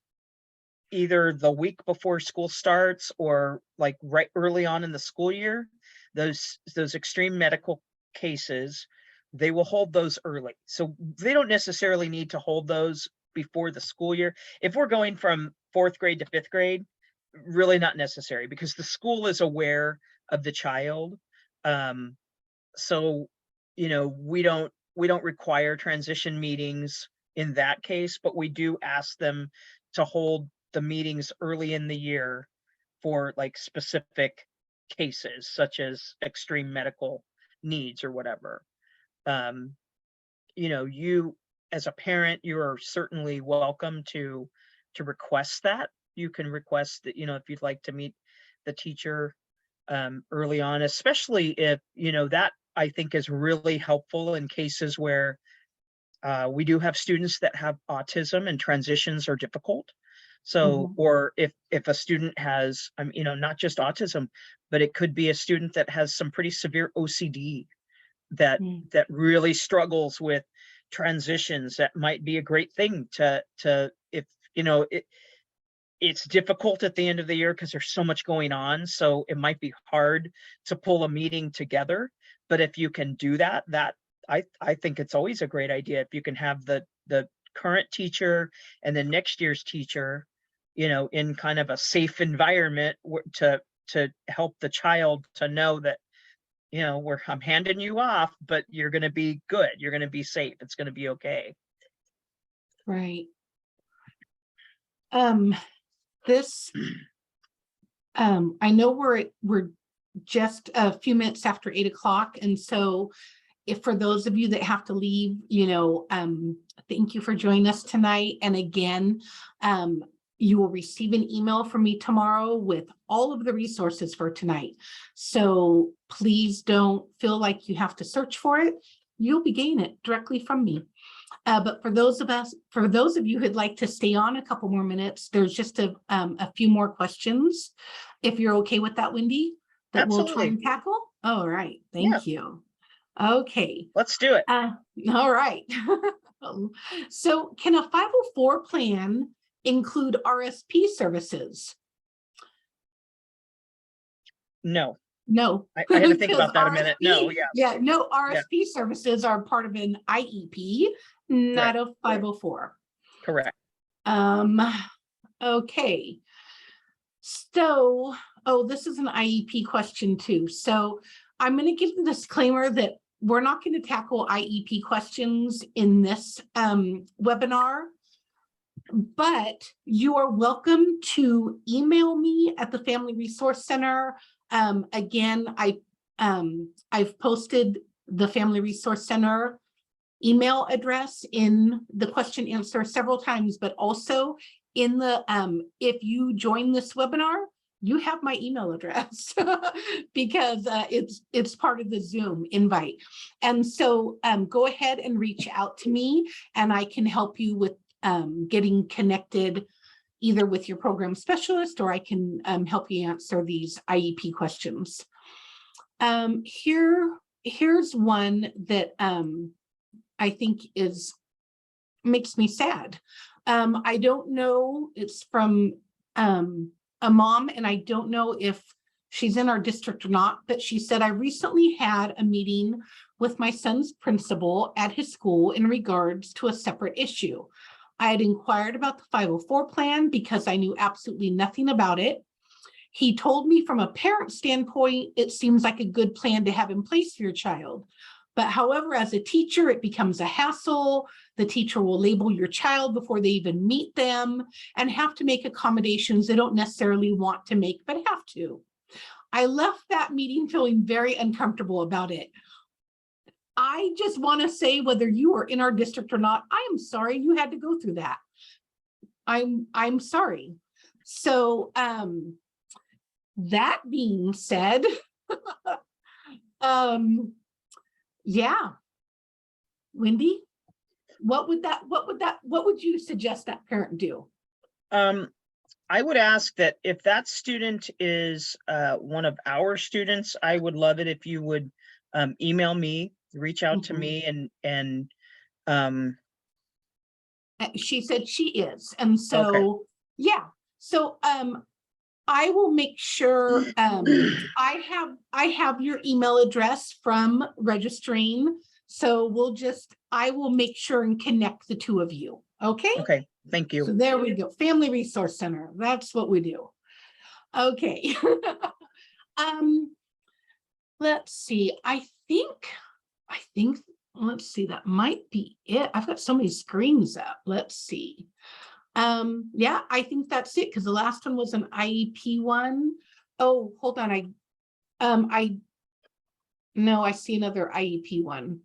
Speaker 2: either the week before school starts or like right early on in the school year. Those extreme medical cases, they will hold those early. So they don't necessarily need to hold those before the school year. If we're going from fourth grade to fifth grade, really not necessary because the school is aware of the child. So we don't require transition meetings in that case, but we do ask them to hold the meetings early in the year for like specific cases such as extreme medical needs or whatever. You as a parent, you are certainly welcome to request that. You can request that, if you'd like to meet the teacher early on, especially if, that I think is really helpful in cases where we do have students that have autism and transitions are difficult. So, or if a student has, not just autism, but it could be a student that has some pretty severe OCD that really struggles with transitions, that might be a great thing to if it's difficult at the end of the year because there's so much going on, so it might be hard to pull a meeting together. But if you can do that, I think it's always a great idea if you can have the current teacher and the next year's teacher, in kind of a safe environment to help the child to know that, I'm handing you off, but you're going to be good. You're going to be safe. It's going to be okay.
Speaker 1: Right. I know we're just a few minutes after 8 o'clock. And so if for those of you that have to leave, thank you for joining us tonight. And again, you will receive an email from me tomorrow with all of the resources for tonight. So please don't feel like you have to search for it. You'll be getting it directly from me. But for those of you who'd like to stay on a couple more minutes, there's just a few more questions, if you're okay with that, Wendy, that
Speaker 2: Absolutely.
Speaker 1: we'll try and tackle. All right, thank you. Okay.
Speaker 2: Let's do it.
Speaker 1: All right. So can a 504 plan include RSP services?
Speaker 2: No.
Speaker 1: No.
Speaker 2: I had to think about that a minute. No, yeah.
Speaker 1: Yeah, no, RSP services are part of an IEP, not a 504.
Speaker 2: Correct.
Speaker 1: Okay. So, this is an IEP question too. So I'm going to give the disclaimer that we're not going to tackle IEP questions in this webinar, but you are welcome to email me at the Family Resource Center. Again, I've posted the Family Resource Center email address in the question answer several times, but also in the if you join this webinar, you have my email address because it's part of the Zoom invite. And so go ahead and reach out to me and I can help you with getting connected either with your program specialist, or I can help you answer these IEP questions. Here's one that I think makes me sad. I don't know, it's from a mom, and I don't know if she's in our district or not, but she said, I recently had a meeting with my son's principal at his school in regards to a separate issue. I had inquired about the 504 plan because I knew absolutely nothing about it. He told me from a parent standpoint, it seems like a good plan to have in place for your child. But however, as a teacher, it becomes a hassle. The teacher will label your child before they even meet them and have to make accommodations they don't necessarily want to make, but have to. I left that meeting feeling very uncomfortable about it. I just want to say, whether you are in our district or not, I am sorry you had to go through that. I'm sorry. So that being said, yeah, Wendy, what would you suggest that parent do?
Speaker 2: I would ask that if that student is one of our students, I would love it if you would email me, reach out to me, and
Speaker 1: she said she is, and so
Speaker 2: okay.
Speaker 1: Yeah, so I will make sure I have your email address from registering, so I will make sure and connect the two of you. Okay,
Speaker 2: thank you.
Speaker 1: So there we go. Family Resource Center, that's what we do. Okay. Let's see, I think I think, let's see, that might be it. I've got so many screens up. Let's see. Yeah, I think that's it, because the last one was an IEP one. Oh, hold on. I see another IEP one.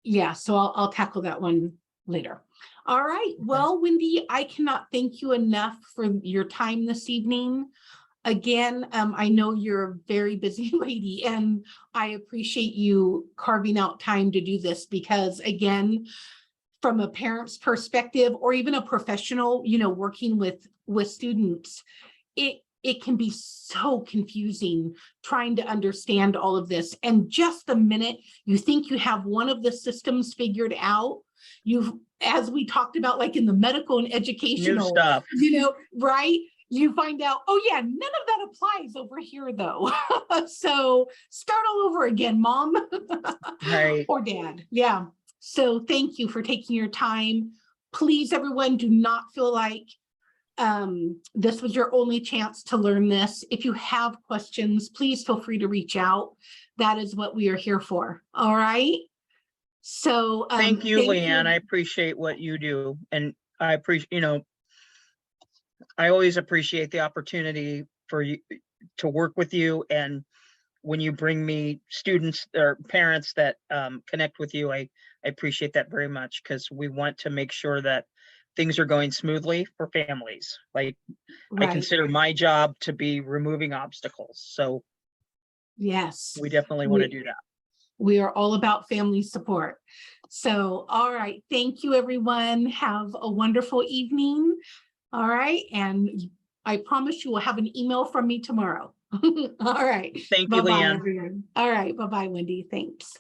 Speaker 1: Yeah, so I'll tackle that one later. All right. Well, Wendy, I cannot thank you enough for your time this evening. Again, I know you're a very busy lady, and I appreciate you carving out time to do this, because again, from a parent's perspective, or even a professional, working with students, it can be so confusing trying to understand all of this. And just the minute you think you have one of the systems figured out, as we talked about, like in the medical and
Speaker 2: New
Speaker 1: educational,
Speaker 2: stuff.
Speaker 1: right? You find out, oh yeah, none of that applies over here though. So start all over again, mom.
Speaker 2: Right.
Speaker 1: Or dad. Yeah. So thank you for taking your time. Please, everyone, do not feel like this was your only chance to learn this. If you have questions, please feel free to reach out. That is what we are here for. All right. So
Speaker 2: Thank you, Leanne. I appreciate what you do. And I appreciate, I always appreciate the opportunity for you to work with you. And when you bring me students or parents that connect with you, I appreciate that very much, because we want to make sure that things are going smoothly for families. Like,
Speaker 1: right.
Speaker 2: I consider my job to be removing obstacles. So
Speaker 1: yes,
Speaker 2: we definitely want to do that.
Speaker 1: We are all about family support. So, all right. Thank you, everyone. Have a wonderful evening. All right. And I promise you will have an email from me tomorrow. All right.
Speaker 2: Thank you,
Speaker 1: Bye-bye,
Speaker 2: Leanne.
Speaker 1: everyone. All right. Bye-bye, Wendy. Thanks.